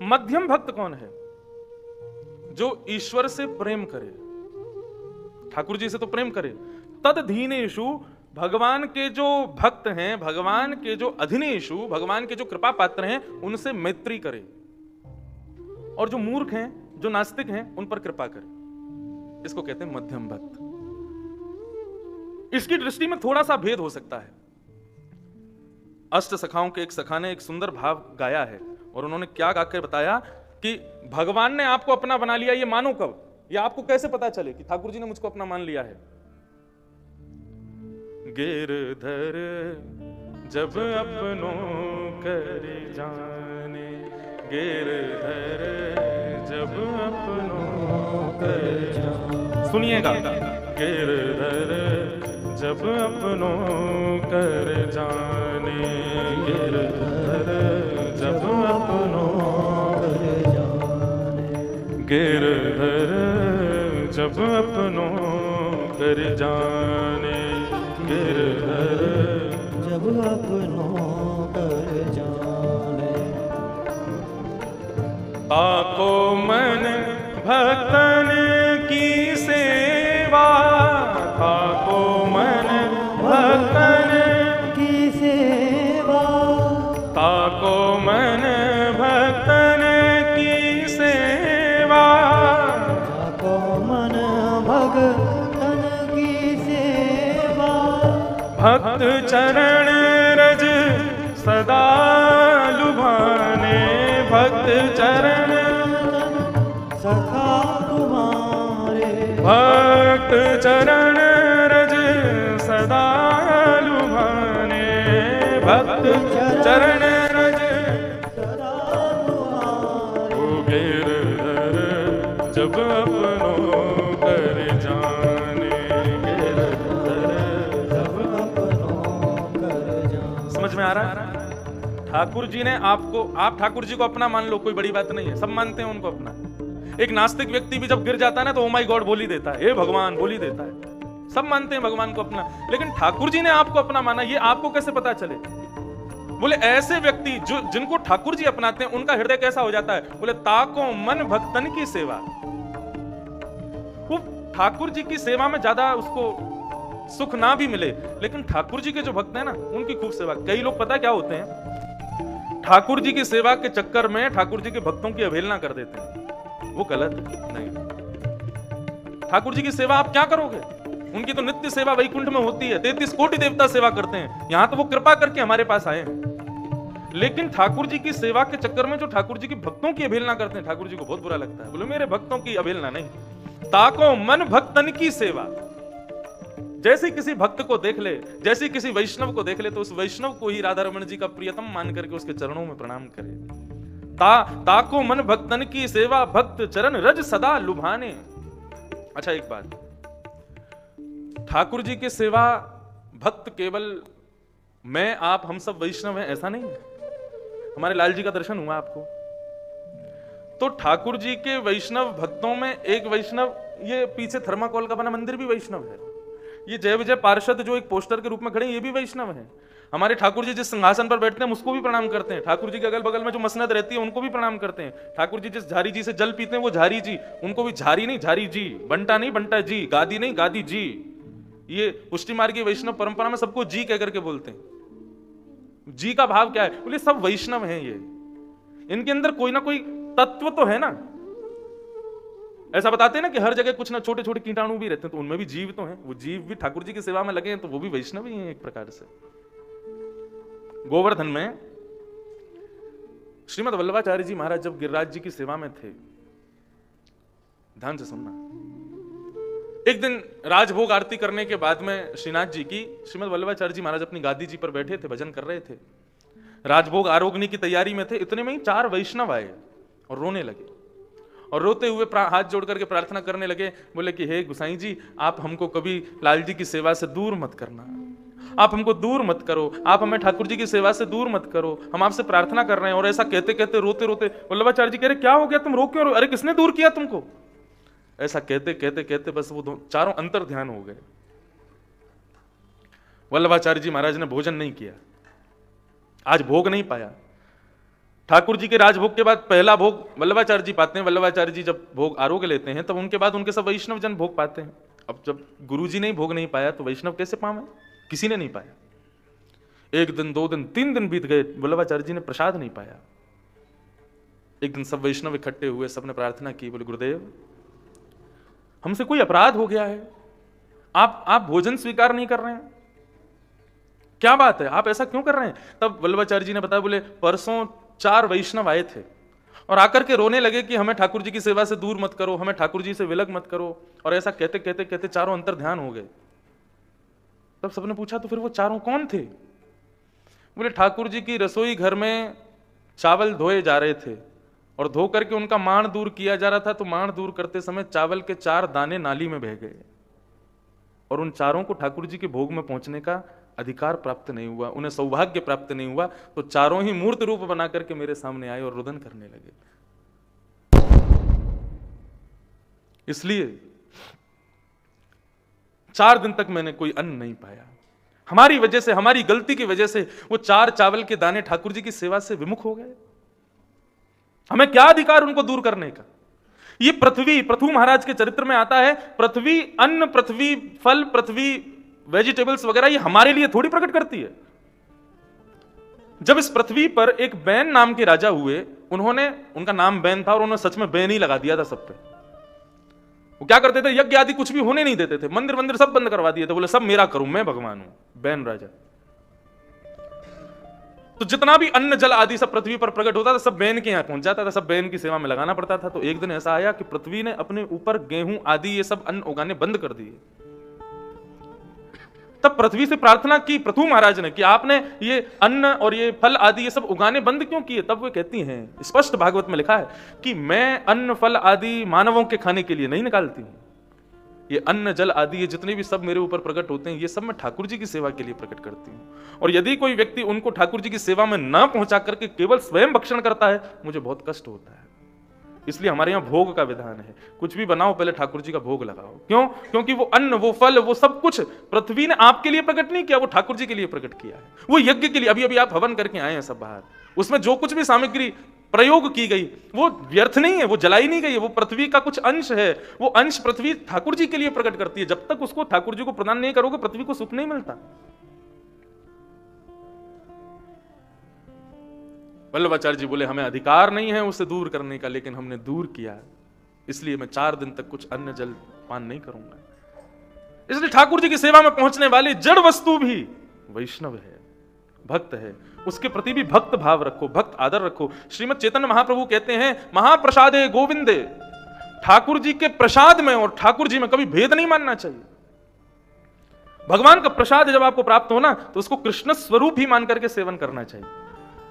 मध्यम भक्त कौन है? जो ईश्वर से प्रेम करे, ठाकुर जी से तो प्रेम करे। तद धीनेषु, भगवान के जो भक्त हैं, भगवान के जो अधीनेषु, भगवान के जो कृपा पात्र हैं, उनसे मैत्री करे। और जो मूर्ख हैं, जो नास्तिक हैं, उन पर कृपा करे। इसको कहते हैं मध्यम भक्त। इसकी दृष्टि में थोड़ा सा भेद हो सकता है। अष्ट सखाओं के एक सखा ने एक सुंदर भाव गाया है, और उन्होंने क्या गाकर बताया कि भगवान ने आपको अपना बना लिया, ये मानो कब, या आपको कैसे पता चले कि ठाकुर जी ने मुझको अपना मान लिया है? गिरधर जब अपनों कर जाने, गिरधर जब अपनों कर जाने, सुनिएगा, गिरधर जब अपनों कर जाने, गिरधर जब अपनों कर जाने, गिरधर जब अपनों कर जाने, गिरधर जब अपनों कर जाने। ताको मन भक्तन की सेवा, ताको मन भक्तन की सेवा, ताको मन भक्तन की सेवा, ताको मन भक्तन की सेवा, भक्त चरण रज सदा लुभाने, भक्त चरण सखा तुम्हारे, भक्त चरण रज सदा लुभाने, भक्त चरण रज सदा तुम्हारे। ओ गिरधर जब अपनों कर जाने, गिरधर जब अपनों कर जाने। समझ में आ रहा है? ठाकुर जी ने आपको, आप ठाकुर जी को अपना मान लो, कोई बड़ी बात नहीं है, सब मानते हैं उनको अपना। एक नास्तिक व्यक्ति भी जब गिर जाता है ना, तो ओ माय गॉड बोल ही देता है, हे भगवान बोल ही देता है। सब मानते हैं भगवान को अपना, लेकिन ठाकुर जी ने आपको अपना माना, ये आपको कैसे पता चले? बोले ऐसे व्यक्ति जो जिनको ठाकुर जी अपनाते हैं, उनका हृदय कैसा हो जाता है? बोले ताको मन भक्तन की सेवा। वो ठाकुर जी की सेवा में ज्यादा उसको सुख ना भी मिले, लेकिन ठाकुर जी के जो भक्त हैं ना, उनकी खूब सेवा। कई लोग पता क्या होते हैं, ठाकुर जी की सेवा के चक्कर में ठाकुर जी के भक्तों की अवहेलना कर देते हैं। वो गलत नहीं। ठाकुर जी की सेवा आप क्या करोगे? उनकी तो नित्य सेवा वैकुंठ में होती है, 33 कोटि देवता सेवा करते हैं। यहां तो वो कृपा करके हमारे पास आए हैं, लेकिन ठाकुर जी की सेवा के चक्कर में जो ठाकुर जी के भक्तों की अवहेलना करते हैं, ठाकुर जी को बहुत बुरा लगता है। बोले मेरे भक्तों की अवहेलना नहीं, ताको मन भक्तन की सेवा। जैसे किसी भक्त को देख ले, जैसे किसी वैष्णव को देख ले, तो उस वैष्णव को ही राधा रमण जी का प्रियतम मान करके उसके चरणों में प्रणाम करे। ताको मन भक्तन की सेवा, भक्त चरण रज सदा लुभाने। अच्छा एक बात, ठाकुर जी की सेवा भक्त केवल मैं, आप, हम सब वैष्णव हैं ऐसा नहीं है। हमारे लाल जी का दर्शन हुआ आपको, तो ठाकुर जी के वैष्णव भक्तों में एक वैष्णव, ये पीछे थर्माकोल का बना मंदिर भी वैष्णव है। ये जय विजय पार्षद जो एक पोस्टर के रूप में खड़े हैं, ये भी वैष्णव हैं। हमारे ठाकुर जी जिस सिंहासन पर बैठते हैं, उसको भी प्रणाम करते हैं। ठाकुर जी के अगल बगल में जो मसनद रहती है, उनको भी प्रणाम करते हैं। ठाकुर जी जिस झारी जी से जल पीते हैं, वो झारी जी, उनको भी झारी नहीं झारी जी, बंटा नहीं बंटा जी, गादी नहीं गादी जी। ये पुष्टि मार्ग की वैष्णव परंपरा में सबको जी कह करके बोलते हैं। जी का भाव क्या है? बोले सब वैष्णव हैं, ये इनके अंदर कोई ना कोई तत्व तो है ना। ऐसा बताते हैं ना कि हर जगह कुछ ना छोटे छोटे कीटाणु भी रहते हैं, तो उनमें भी जीव तो हैं। वो जीव भी ठाकुर जी की सेवा में लगे हैं, तो वो भी वैष्णव ही हैं एक प्रकार से। गोवर्धन में श्रीमद वल्लभाचार्य जी महाराज जब गिरिराज जी की सेवा में थे, ध्यान से सुनना, एक दिन राजभोग आरती करने के बाद में श्रीनाथ जी की, श्रीमद वल्लभाचार्य जी महाराज अपनी गादी जी पर बैठे थे, भजन कर रहे थे, राजभोग आरोगने की तैयारी में थे। इतने में ही 4 वैष्णव आए और रोने लगे, और रोते हुए हाथ जोड़ करके प्रार्थना करने लगे। बोले कि हे गुसाई जी, आप हमको कभी लाल जी की सेवा से दूर मत करना, आप हमको दूर मत करो, आप हमें ठाकुर जी की सेवा से दूर मत करो, हम आपसे प्रार्थना कर रहे हैं। और ऐसा कहते कहते रोते रोते वल्लभाचार्य जी कह रहे क्या हो गया, तुम रो क्यों? अरे किसने दूर किया तुमको? ऐसा कहते कहते कहते बस वो चारों अंतर ध्यान हो गए। वल्लभाचार्य जी महाराज ने भोजन नहीं किया, आज भोग नहीं पाया। ठाकुर जी के राजभोग के बाद पहला भोग वल्लभाचार्य जी पाते हैं। वल्लभाचार्य जी जब भोग आरोग्य लेते हैं तब उनके बाद उनके सब वैष्णव जन भोग पाते हैं। अब जब गुरु जी ने भोग नहीं पाया तो वैष्णव कैसे पावे? किसी ने नहीं पाया। 1 दिन 2 दिन 3 दिन बीत गए, वल्लभाचार्य जी ने प्रसाद नहीं पाया। एक दिन सब वैष्णव इकट्ठे हुए, सबने प्रार्थना की, बोले गुरुदेव हमसे कोई अपराध हो गया है, आप भोजन स्वीकार नहीं कर रहे हैं, क्या बात है, आप ऐसा क्यों कर रहे हैं? तब वल्लभाचार्य जी ने बताया, बोले परसों 4 वैष्णव आए थे और आकर के रोने लगे कि हमें ठाकुर जी की सेवा से दूर मत करो, हमें ठाकुर जी से विलग मत करो, और ऐसा कहते कहते कहते चारों अंतर ध्यान हो गए। तब सबने पूछा तो फिर वो चारों कौन थे? बोले ठाकुर जी की रसोई घर में चावल धोए जा रहे थे और धो करके उनका माण दूर किया जा रहा था, तो माण दूर करते समय चावल के 4 दाने नाली में बह गए और उन चारों को ठाकुर जी के भोग में पहुंचने का अधिकार प्राप्त नहीं हुआ, उन्हें सौभाग्य प्राप्त नहीं हुआ। तो चारों ही मूर्त रूप बना करके मेरे सामने आए और रुदन करने लगे। इसलिए 4 दिन तक मैंने कोई अन्न नहीं पाया। हमारी वजह से, हमारी गलती की वजह से वो 4 चावल के दाने ठाकुर जी की सेवा से विमुख हो गए। हमें क्या अधिकार उनको दूर करने का? ये पृथ्वी महाराज के चरित्र में आता है, पृथ्वी अन्न, पृथ्वी फल, पृथ्वी वेजिटेबल्स वगैरह ये हमारे लिए थोड़ी प्रकट करती है। जब इस पृथ्वी पर एक बैन नाम के राजा हुए, उनका नाम बैन था और उन्होंने सच में बैन ही लगा दिया था सब पे। वो क्या करते थे, यज्ञ आदि कुछ भी होने नहीं देते थे, मंदिर सब बंद करवा दिए थे, बोले सब मेरा करूं, मैं भगवान हूं, बैन राजा। तो जितना भी अन्न जल आदि सब पृथ्वी पर प्रकट होता था सब बैन के यहां पहुंच जाता था, सब बैन की सेवा में लगाना पड़ता था। तो एक दिन ऐसा आया कि पृथ्वी ने अपने ऊपर गेहूं आदि ये सब अन्न उगाने बंद कर दिए। तब पृथ्वी से प्रार्थना की पृथु महाराज ने कि आपने ये अन्न और ये फल आदि ये सब उगाने बंद क्यों किए? तब वे कहती हैं, स्पष्ट भागवत में लिखा है कि मैं अन्न फल आदि मानवों के खाने के लिए नहीं निकालती हूं। ये अन्न जल आदि ये जितने भी सब मेरे ऊपर प्रकट होते हैं, ये सब मैं ठाकुर जी की सेवा के लिए प्रकट करती हूं। और यदि कोई व्यक्ति उनको ठाकुर जी की सेवा में ना पहुंचा करके केवल स्वयं भक्षण करता है, मुझे बहुत कष्ट होता है। इसलिए हमारे यहाँ भोग का विधान है, कुछ भी बनाओ पहले ठाकुर जी का भोग लगाओ। क्यों? क्योंकि वो अन्न, वो फल, वो सब कुछ पृथ्वी ने आपके लिए प्रकट नहीं किया, वो ठाकुर जी के लिए प्रकट किया है। वो यज्ञ के लिए, अभी अभी आप हवन करके आए हैं सब बाहर, उसमें जो कुछ भी सामग्री प्रयोग की गई वो व्यर्थ नहीं है, वो जलाई नहीं गई है, वो पृथ्वी का कुछ अंश है। वो अंश पृथ्वी ठाकुर जी के लिए प्रकट करती है। जब तक उसको ठाकुर जी को प्रदान नहीं करोगे, पृथ्वी को सुख नहीं मिलता। वल्लभाचार्य जी बोले हमें अधिकार नहीं है उसे दूर करने का, लेकिन हमने दूर किया, इसलिए मैं 4 दिन तक कुछ अन्न जल पान नहीं करूंगा। इसलिए ठाकुर जी की सेवा में पहुंचने वाली जड़ वस्तु भी वैष्णव है, भक्त है, उसके प्रति भी भक्त भाव रखो, भक्त आदर रखो। श्रीमद् चैतन्य महाप्रभु कहते हैं, महाप्रसादे गोविंदे, ठाकुर जी के प्रसाद में और ठाकुर जी में कभी भेद नहीं मानना चाहिए। भगवान का प्रसाद जब आपको प्राप्त हो ना, तो उसको कृष्ण स्वरूप ही मान करके सेवन करना चाहिए।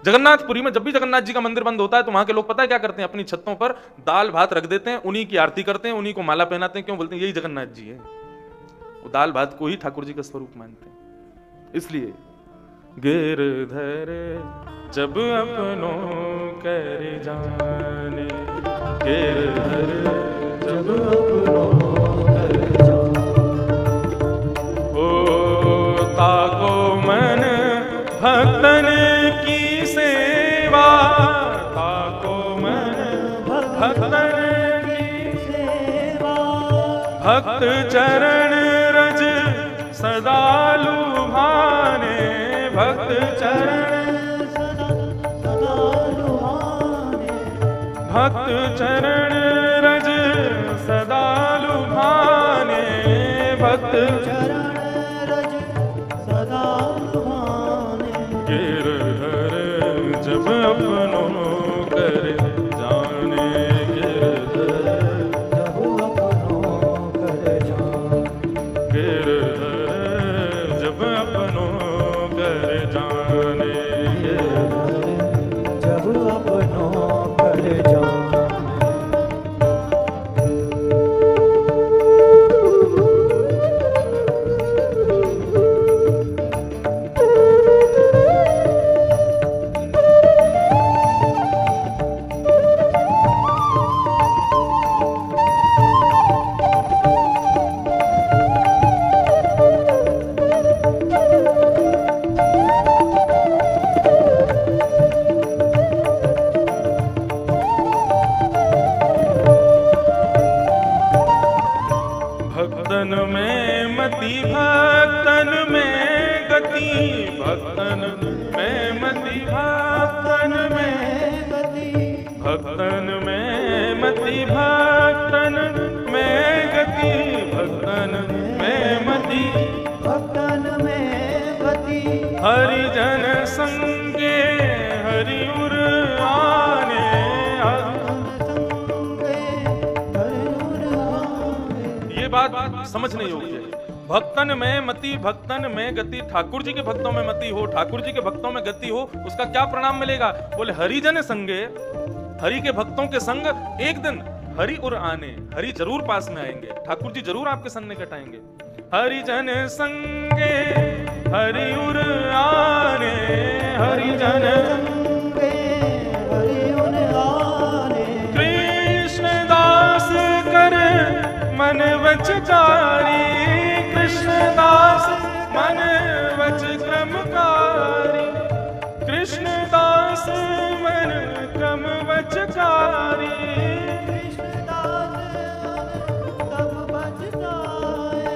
जगन्नाथपुरी में जब भी जगन्नाथ जी का मंदिर बंद होता है तो वहां के लोग पता है क्या करते हैं, अपनी छतों पर दाल भात रख देते हैं, उन्हीं की आरती करते हैं, उन्हीं को माला पहनाते हैं। क्यों? बोलते हैं यही जगन्नाथ जी है। वो दाल भात को ही ठाकुर जी का स्वरूप मानते हैं। इसलिए गिरधर जब अपनों कर जाने, गिरधर जब अपनों कर जाने, ओ ताको मन भक्तन की सेवा, ताको मन भक्तन की सेवा, भक्त चरण रज सदा लुभाने, भक्त चरण सदा लुभाने, भक्त चरण रज सदा लुभाने, भक्त चरण रज सदा लुभाने, गिरधर जब अपनों कर जाने, गिरधर जब अपनों कर जाने, गिरधर जब अपनों कर जाने, जब अपनों कर जाने। मति भक्तन में गति, भक्तन में मति भक्तन में गति, भक्तन में मति भक्तन में गति, भक्तन में मति भक्तन में गति, हरिजन संगे हरि उर आने, ये बात समझने योग्य है। भक्तन में मति, भक्तन में गति, ठाकुर जी के भक्तों में मति हो, ठाकुर जी के भक्तों में गति हो, उसका क्या परिणाम मिलेगा? बोले हरिजन संगे, हरि के भक्तों के संग एक दिन हरि उर आने, हरि जरूर पास में आएंगे, ठाकुर जी जरूर आपके सन्ने कटाएंगे। हरिजन संगे हरि उर आने, हरिजन संगे हरि उर आने, कृष्ण दास कर मन वच जारी, कृष्ण दास मन वच क्रमकारी, कृष्ण दास मन क्रम वचकारी, तब बच जाए,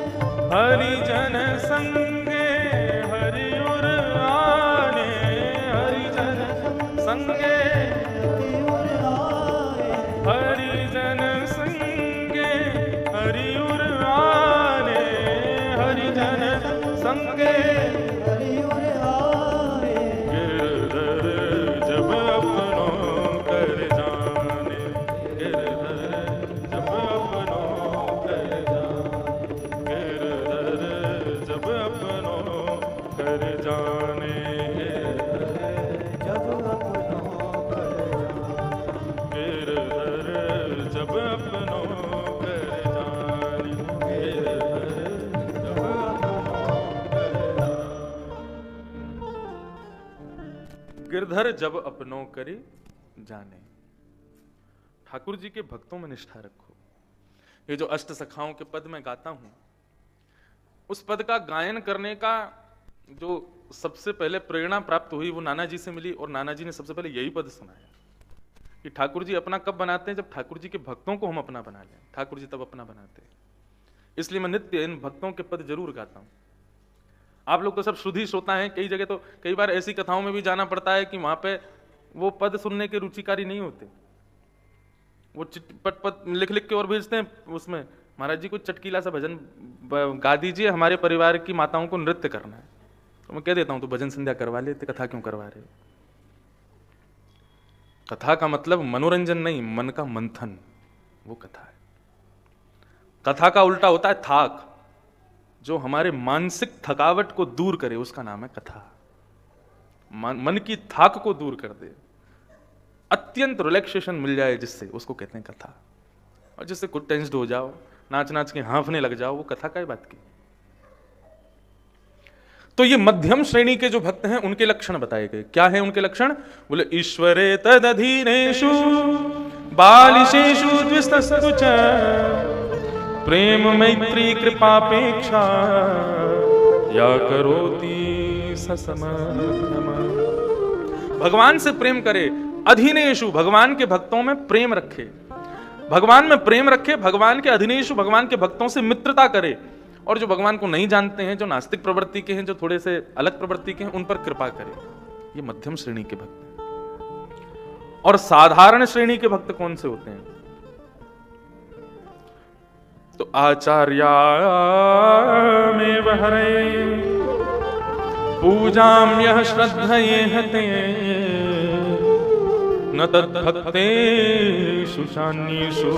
हरिजन संगे हरि उर आने, हरिजन संगे हरि उर आए, हरिजन संगे हरि उर आने, हरिजन संगे हरि उर आए, गिरधर जब अपनों कर जाने, गिरधर जब अपनों कर जाने, गिरधर जब अपनों कर जाने, जब अपनों कर जाने, गिरधर जब अपनों कर जाने, गिरधर जब अपनों कर जाने, गिरधर जब अपनों करे जाने। ठाकुर जी के भक्तों में निष्ठा रखो। ये जो अष्ट सखाओं के पद में गाता हूं, उस पद का गायन करने का जो सबसे पहले प्रेरणा प्राप्त हुई वो नाना जी से मिली, और नाना जी ने सबसे पहले यही पद सुनाया कि ठाकुर जी अपना कब बनाते हैं? जब ठाकुर जी के भक्तों को हम अपना बना लें, ठाकुर जी तब अपना बनाते हैं। इसलिए मैं नित्य इन भक्तों के पद जरूर गाता हूं। आप लोग तो सब शुद्धि श्रोता हैं, कई जगह तो कई बार ऐसी कथाओं में भी जाना पड़ता है कि वहां पे वो पद सुनने के रुचिकारी नहीं होते, वो पट पट लिख लिख के और भेजते हैं, उसमें महाराज जी को चटकीला सा भजन गा दीजिए, हमारे परिवार की माताओं को नृत्य करना है। तो मैं कह देता हूं तो भजन संध्या करवा लेते, कथा क्यों करवा रहे हो? कथा का मतलब मनोरंजन नहीं, मन का मंथन, वो कथा है। कथा का उल्टा होता है थाक, जो हमारे मानसिक थकावट को दूर करे उसका नाम है कथा। मन की थाक को दूर कर दे, अत्यंत रिलैक्सेशन मिल जाए जिससे, उसको कहते हैं कथा। और जिससे कुछ टेंस्ड हो जाओ, नाच नाच के हाँफने लग जाओ, वो कथा का बात की। तो ये मध्यम श्रेणी के जो भक्त हैं उनके लक्षण बताए गए। क्या है उनके लक्षण? बोले ईश्वरे तदधीनेषु बालिशेषु द्विस्तस्तु च प्रेम मैत्री कृपापेक्षा या करोति ससमम। भगवान से प्रेम करे, अधीनेषु भगवान के भक्तों में प्रेम रखे, भगवान में प्रेम रखे, भगवान के अधीनेषु भगवान के भक्तों से मित्रता करे, और जो भगवान को नहीं जानते हैं, जो नास्तिक प्रवृत्ति के हैं, जो थोड़े से अलग प्रवृत्ति के हैं, उन पर कृपा करे। ये मध्यम श्रेणी के भक्त हैं। और साधारण श्रेणी के भक्त कौन से होते हैं? तो आचार्या में हरे पूजाम यह श्रद्धये हते न तद्भक्तेषु शान्येषु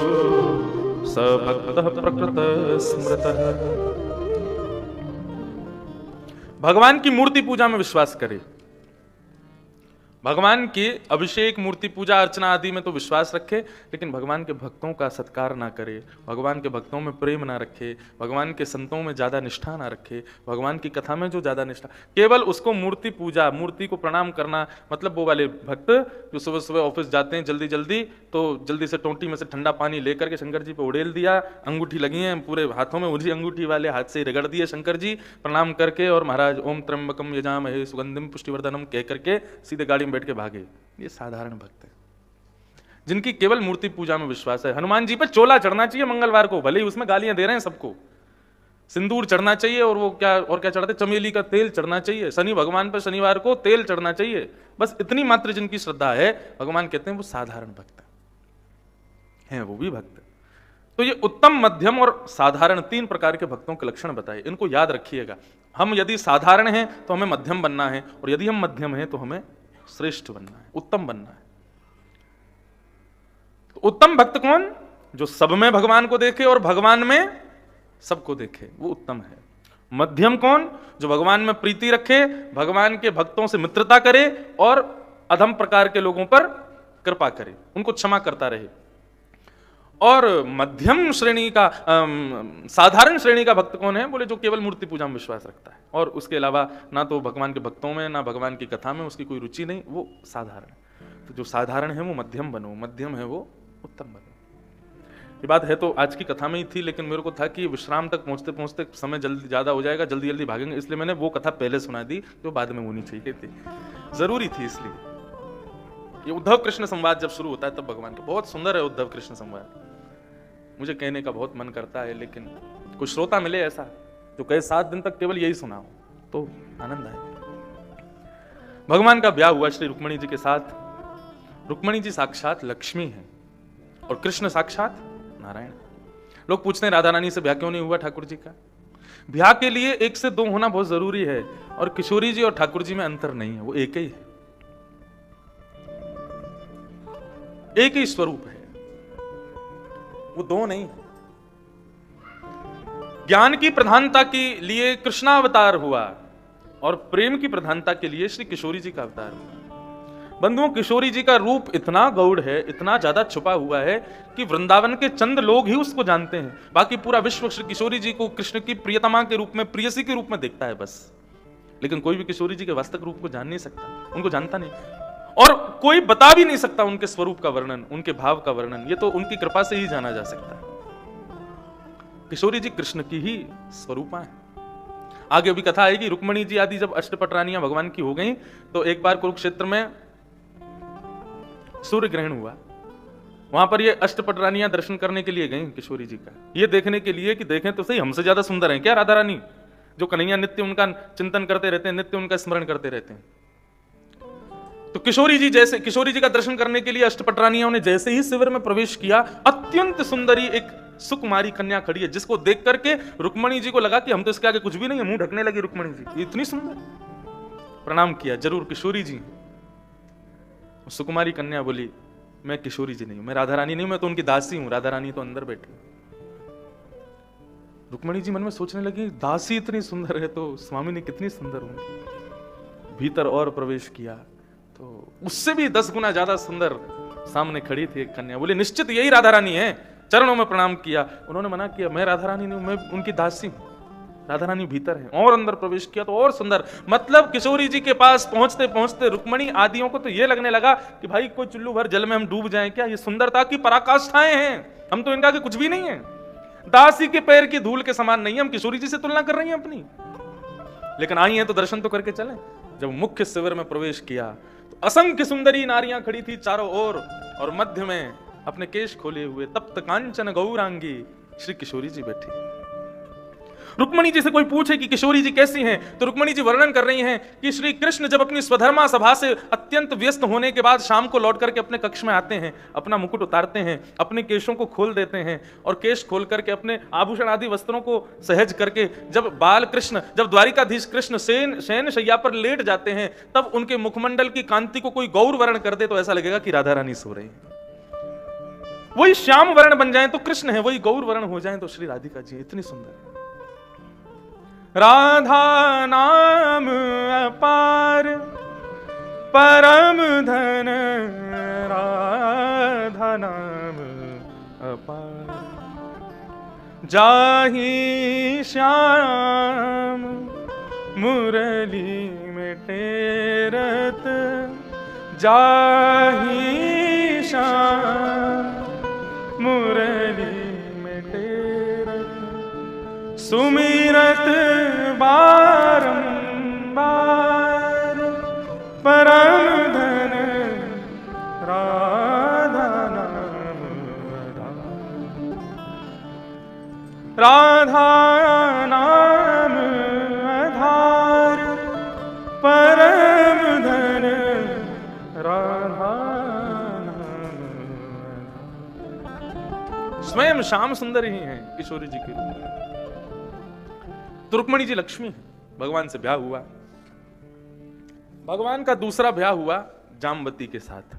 स भक्तः प्रकृत स्मृतः। भगवान की मूर्ति पूजा में विश्वास करे, भगवान के अभिषेक, मूर्ति पूजा, अर्चना आदि में तो विश्वास रखे, लेकिन भगवान के भक्तों का सत्कार ना करे, भगवान के भक्तों में प्रेम ना रखे, भगवान के संतों में ज्यादा निष्ठा ना रखे, भगवान की कथा में जो ज्यादा निष्ठा, केवल उसको मूर्ति पूजा, मूर्ति को प्रणाम करना, मतलब वो वाले भक्त जो सुबह सुबह ऑफिस जाते हैं जल्दी जल्दी, तो जल्दी से टोंटी में से ठंडा पानी लेकर के शंकर जी पे उड़ेल दिया, अंगूठी लगी है पूरे हाथों में, उसी अंगूठी वाले हाथ से रगड़ दिए शंकर जी, प्रणाम करके, और महाराज ओम त्र्यंबकम यजामहे सुगंधिम पुष्टिवर्धनम कह करके सीधे गाड़ी में बैठ के भागे। ये साधारण भक्त है जिनकी केवल मूर्ति पूजा में विश्वास है। हनुमान जी पे चोला चढ़ना चाहिए मंगलवार को, भले ही उसमें गालियां दे रहे हैं सबको, सिंदूर चढ़ना चाहिए, और वो क्या चढ़ाते, चमेली का तेल चढ़ना चाहिए, शनि भगवान पर शनिवार को तेल चढ़ना चाहिए, बस इतनी मात्र जिनकी श्रद्धा है, भगवान कहते हैं वो साधारण भक्त हैं, वो भी भक्त। तो ये उत्तम, मध्यम और साधारण 3 प्रकार के भक्तों के लक्षण बताए, इनको याद रखिएगा। हम यदि साधारण हैं तो हमें मध्यम बनना है, और यदि हम मध्यम हैं तो हमें श्रेष्ठ बनना है, उत्तम बनना है। तो उत्तम भक्त कौन? जो सब में भगवान को देखे और भगवान में सबको देखे, वो उत्तम है। मध्यम कौन? जो भगवान में प्रीति रखे, भगवान के भक्तों से मित्रता करे और अधम प्रकार के लोगों पर कृपा करे, उनको क्षमा करता रहे। और मध्यम श्रेणी का साधारण श्रेणी का भक्त कौन है? बोले जो केवल मूर्ति पूजा में विश्वास रखता है और उसके अलावा ना तो भगवान के भक्तों में ना भगवान की कथा में उसकी कोई रुचि नहीं, वो साधारण। तो जो साधारण है वो मध्यम बनो, मध्यम है वो उत्तम बनो। ये बात है तो आज की कथा में ही थी, लेकिन मेरे को था कि विश्राम तक पहुंचते पहुंचते समय जल्दी ज्यादा हो जाएगा, जल्दी जल्दी भागेंगे, इसलिए मैंने वो कथा पहले सुना दी जो बाद में होनी चाहिए थी, जरूरी थी। इसलिए ये उद्धव कृष्ण संवाद जब शुरू होता है तब भगवान का बहुत सुंदर है उद्धव कृष्ण संवाद, मुझे कहने का बहुत मन करता है, लेकिन कुछ श्रोता मिले ऐसा जो कहे 7 दिन तक केवल यही सुनाओ तो आनंद आए। भगवान का ब्याह हुआ श्री रुक्मणी जी के साथ। रुक्मणी जी साक्षात लक्ष्मी हैं और कृष्ण साक्षात नारायण। लोग पूछते हैं राधा रानी से ब्याह क्यों नहीं हुआ ठाकुर जी का? ब्याह के लिए 1 से 2 होना बहुत जरूरी है, और किशोरी जी और ठाकुर जी में अंतर नहीं है, वो एक ही है, एक ही स्वरूप है, वो 2 नहीं। ज्ञान की प्रधानता के लिए कृष्णावतार हुआ और प्रेम की प्रधानता के लिए श्री किशोरी जी का अवतार हुआ। बंधुओं, किशोरी जी का रूप इतना गौड़ है, इतना ज्यादा छुपा हुआ है कि वृंदावन के चंद लोग ही उसको जानते हैं, बाकी पूरा विश्व श्री किशोरी जी को कृष्ण की प्रियतमा के रूप में, प्रियसी के रूप में देखता है बस। लेकिन कोई भी किशोरी जी के वास्तविक रूप को जान नहीं सकता, उनको जानता नहीं, और कोई बता भी नहीं सकता उनके स्वरूप का वर्णन, उनके भाव का वर्णन, ये तो उनकी कृपा से ही जाना जा सकता है। किशोरी जी कृष्ण की ही स्वरूपा है। आगे भी कथा आएगी, रुक्मणी जी आदि जब अष्टपट रानियां भगवान की हो गई तो एक बार कुरुक्षेत्र में सूर्य ग्रहण हुआ, वहां पर ये अष्टपट रानियां दर्शन करने के लिए गई किशोरी जी का, ये देखने के लिए कि देखें तो सही हमसे ज्यादा सुंदर है क्या राधा रानी, जो कन्हैया नित्य उनका चिंतन करते रहते हैं, नित्य उनका स्मरण करते रहते हैं। तो किशोरी जी का दर्शन करने के लिए अष्टपट रानियों ने जैसे ही शिविर में प्रवेश किया, अत्यंत सुंदरी एक सुकुमारी कन्या खड़ी है, जिसको देख करके रुक्मणी जी को लगा कि हम तो इसके आगे कुछ भी नहीं है, मुंह ढकने लगी रुक्मणी जी, ये इतनी सुंदर। प्रणाम किया, जरूर किशोरी जी। सुकुमारी कन्या बोली मैं किशोरी जी नहीं हूं, मैं राधा रानी नहीं हूं, मैं तो उनकी दासी हूं, राधा रानी तो अंदर बैठी। रुक्मणी जी मन में सोचने लगी दासी इतनी सुंदर है तो स्वामी ने कितनी सुंदर होंगी। भीतर और प्रवेश किया तो उससे भी 10 गुना ज्यादा सुंदर सामने खड़ी थी एक कन्या। बोले निश्चित यही राधा रानी है। चरणों में प्रणाम किया, उन्होंने मना किया मैं राधा रानी नहीं हूं, मैं उनकी दासी हूं, राधा रानी भीतर है। और अंदर प्रवेश किया तो और सुंदर, मतलब किशोरी जी के पास पहुंचते पहुंचते रुक्मणी आदियों को तो यह लगने लगा कि भाई कोई चुल्लू भर जल में हम डूब जाएं क्या, ये सुंदरता की पराकाष्ठाएं हैं, हम तो इनका आगे कुछ भी नहीं है, दासी के पैर की धूल के समान नहीं है, हम किशोरी जी से तुलना कर रही हैं अपनी। लेकिन आई हैं तो दर्शन तो करके चलें। जब मुख्य शिविर में प्रवेश किया तो असंख्य सुंदरी नारियां खड़ी थी चारों ओर, और मध्य में अपने केश खोले हुए तप्त कांचन गौरांगी श्री किशोरी जी बैठी। रुक्मणी जी से कोई पूछे कि किशोरी जी कैसी हैं, तो रुक्मणी जी वर्णन कर रही हैं कि श्री कृष्ण जब अपनी स्वधर्मा सभा से अत्यंत व्यस्त होने के बाद शाम को लौट करके अपने कक्ष में आते हैं, अपना मुकुट उतारते हैं, अपने केशों को खोल देते हैं और केश खोल करके अपने आभूषण आदि वस्त्रों को सहज करके जब बाल कृष्ण, जब द्वारिकाधीश कृष्ण शयन शैया पर लेट जाते हैं, तब उनके मुखमंडल की कांति को कोई गौर वर्ण कर दे तो ऐसा लगेगा कि राधा रानी सो रही है। वही श्याम वर्ण बन जाए तो कृष्ण है, वही गौर वर्ण हो जाए तो श्री राधिका जी। इतनी सुंदर राधा नाम अपार परम धन, राधा नाम अपार जाहि श्याम मुरली में टेरत, जाहि श्याम मुरली में टेरत, सुमिरत बारंबार परम धन राधा नाम, राधा नाम आधार परम धन, राधा नाम। स्वयं श्याम सुंदर ही हैं किशोरी जी के रूप में। तो रुक्मणी जी लक्ष्मी है, भगवान से ब्याह हुआ। भगवान का दूसरा ब्याह हुआ जामवती के साथ,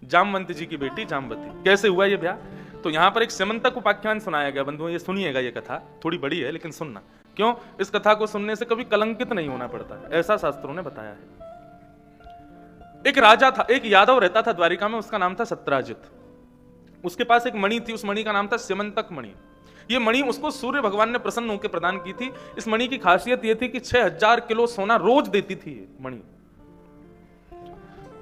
जामवंत जी की बेटी जामवती। कैसे हुआ यह ब्याह? तो यहां पर एक स्यमंतक उपाख्यान सुनाया गया। बंधुओं ये सुनिएगा, ये कथा थोड़ी बड़ी है लेकिन सुनना। क्यों? इस कथा को सुनने से कभी कलंकित नहीं होना पड़ता, ऐसा शास्त्रों ने बताया है। एक राजा था, एक यादव रहता था द्वारिका में, उसका नाम था सत्राजित। उसके पास एक मणि थी, उस मणि का नाम था स्यमंतक मणि। ये मणि उसको सूर्य भगवान ने प्रसन्न होकर प्रदान की थी। इस मणि की खासियत यह थी कि 6000 किलो सोना रोज देती थी मणि।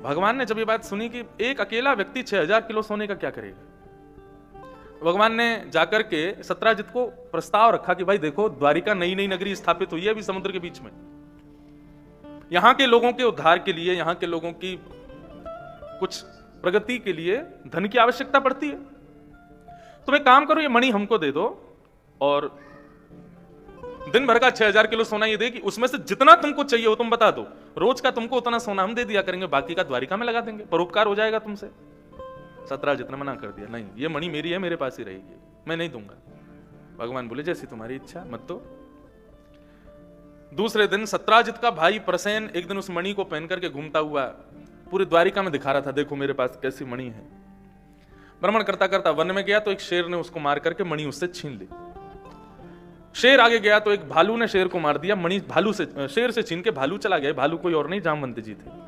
भगवान ने जब ये बात सुनी कि एक अकेला व्यक्ति 6000 किलो सोने का क्या करेगा, भगवान ने जाकर के सत्राजित को प्रस्ताव रखा कि भाई देखो, द्वारिका नई नई नगरी स्थापित हुई है अभी समुद्र के बीच में। यहां के लोगों के उद्धार के लिए, यहां के लोगों की कुछ प्रगति के लिए धन की आवश्यकता पड़ती है। तुम एक काम करो, ये मणि हमको दे दो और दिन भर का 6000 किलो सोना ये दे कि उसमें से जितना तुमको चाहिए हो तुम बता दो, रोज का तुमको उतना सोना हम दे दिया करेंगे, बाकी का द्वारिका में लगा देंगे, परोपकार हो जाएगा तुमसे। सत्राजित ने मना कर दिया, नहीं ये मणि मेरी है, मेरे पास ही रहेगी, मैं नहीं दूंगा। भगवान बोले जैसी तुम्हारी इच्छा, मत दो। दूसरे दिन सत्राजित का भाई प्रसेन एक दिन उस मणि को पहन करके घूमता हुआ पूरी द्वारिका में दिखा रहा था, देखो मेरे पास कैसी मणि है। भ्रमण करता करता वन में गया तो एक शेर ने उसको मार करके मणि उससे छीन ली। शेर आगे गया तो एक भालू ने शेर को मार दिया, मणि भालू से, शेर से छीन के भालू चला गया। भालू कोई और नहीं, जामवंत जी थे।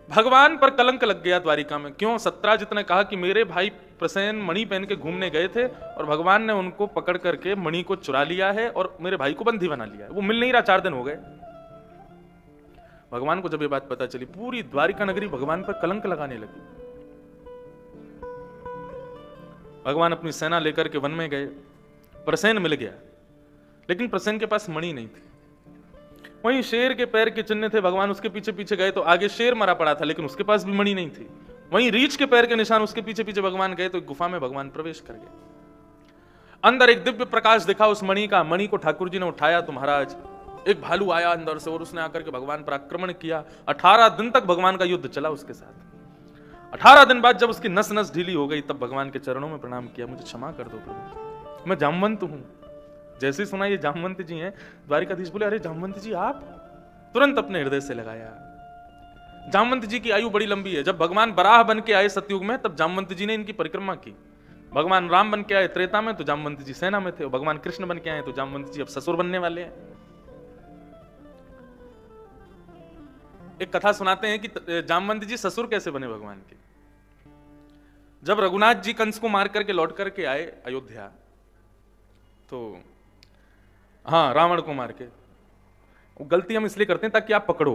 भगवान पर कलंक लग गया द्वारिका में। क्यों? सत्राजित ने कहा कि मेरे भाई प्रसेन मणि पहन के घूमने गए थे और भगवान ने उनको पकड़ करके मणि को चुरा लिया है और मेरे भाई को बंदी बना लिया है, वो मिल नहीं रहा, 4 दिन हो गए। भगवान को जब ये बात पता चली, पूरी द्वारिका नगरी भगवान पर कलंक लगाने लगी। भगवान अपनी सेना लेकर के वन में गए, प्रसेन मिल गया लेकिन प्रसेन के पास मणि नहीं थी। वहीं शेर के पैर के चिन्ह थे, भगवान उसके पीछे पीछे गए तो आगे शेर मरा पड़ा था लेकिन उसके पास भी मणि नहीं थी। वहीं रीछ के पैर के निशान, उसके पीछे पीछे भगवान गए तो एक गुफा में भगवान प्रवेश कर गए। अंदर एक दिव्य प्रकाश दिखा उस मणि का। मणि को ठाकुर जी ने उठाया तो महाराज एक भालू आया अंदर से और उसने आकर के भगवान पर आक्रमण किया। 18 दिन तक भगवान का युद्ध चला उसके साथ। 18 दिन बाद जब उसकी नस नस ढीली हो गई तब भगवान के चरणों में प्रणाम किया, मुझे क्षमा कर दो प्रभु, मैं जामवंत हूं। जैसे ही सुना ये जामवंत जी हैं, द्वारिकाधीश बोले अरे जामवंत जी आप? तुरंत अपने हृदय से लगाया। जामवंत जी की आयु बड़ी लंबी है। जब भगवान बराह बन के आए सतयुग में तब जामवंत जी ने इनकी परिक्रमा की। भगवान राम बन के आए त्रेता में तो जामवंत जी सेना में थे, और भगवान कृष्ण बन के आए तो जामवंत जी अब ससुर बनने वाले हैं। एक कथा सुनाते हैं कि जामवंत जी ससुर कैसे बने भगवान के। जब रघुनाथ जी कंस को मार करके लौट करके आए अयोध्या, तो हाँ रावण को मार के, गलती हम इसलिए करते हैं ताकि आप पकड़ो,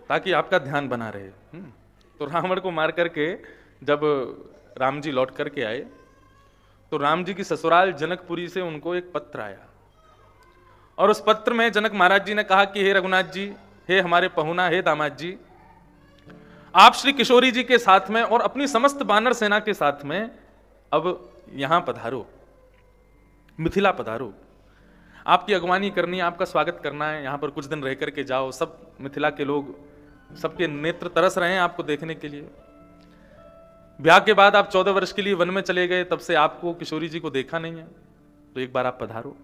ताकि आपका ध्यान बना रहे। तो रावण को मार करके जब राम जी लौट करके आए तो राम जी की ससुराल जनकपुरी से उनको एक पत्र आया, और उस पत्र में जनक महाराज जी ने कहा कि हे रघुनाथ जी, हे हमारे पहुना, हे दामाद जी, आप श्री किशोरी जी के साथ में और अपनी समस्त बानर सेना के साथ में अब यहां पधारो, मिथिला पधारो। आपकी अगवानी करनी है, आपका स्वागत करना है, यहां पर कुछ दिन रह करके जाओ। सब मिथिला के लोग, सबके नेत्र तरस रहे हैं आपको देखने के लिए। ब्याह के बाद आप 14 वर्ष के लिए वन में चले गए, तब से आपको किशोरी जी को देखा नहीं है, तो एक बार आप पधारो।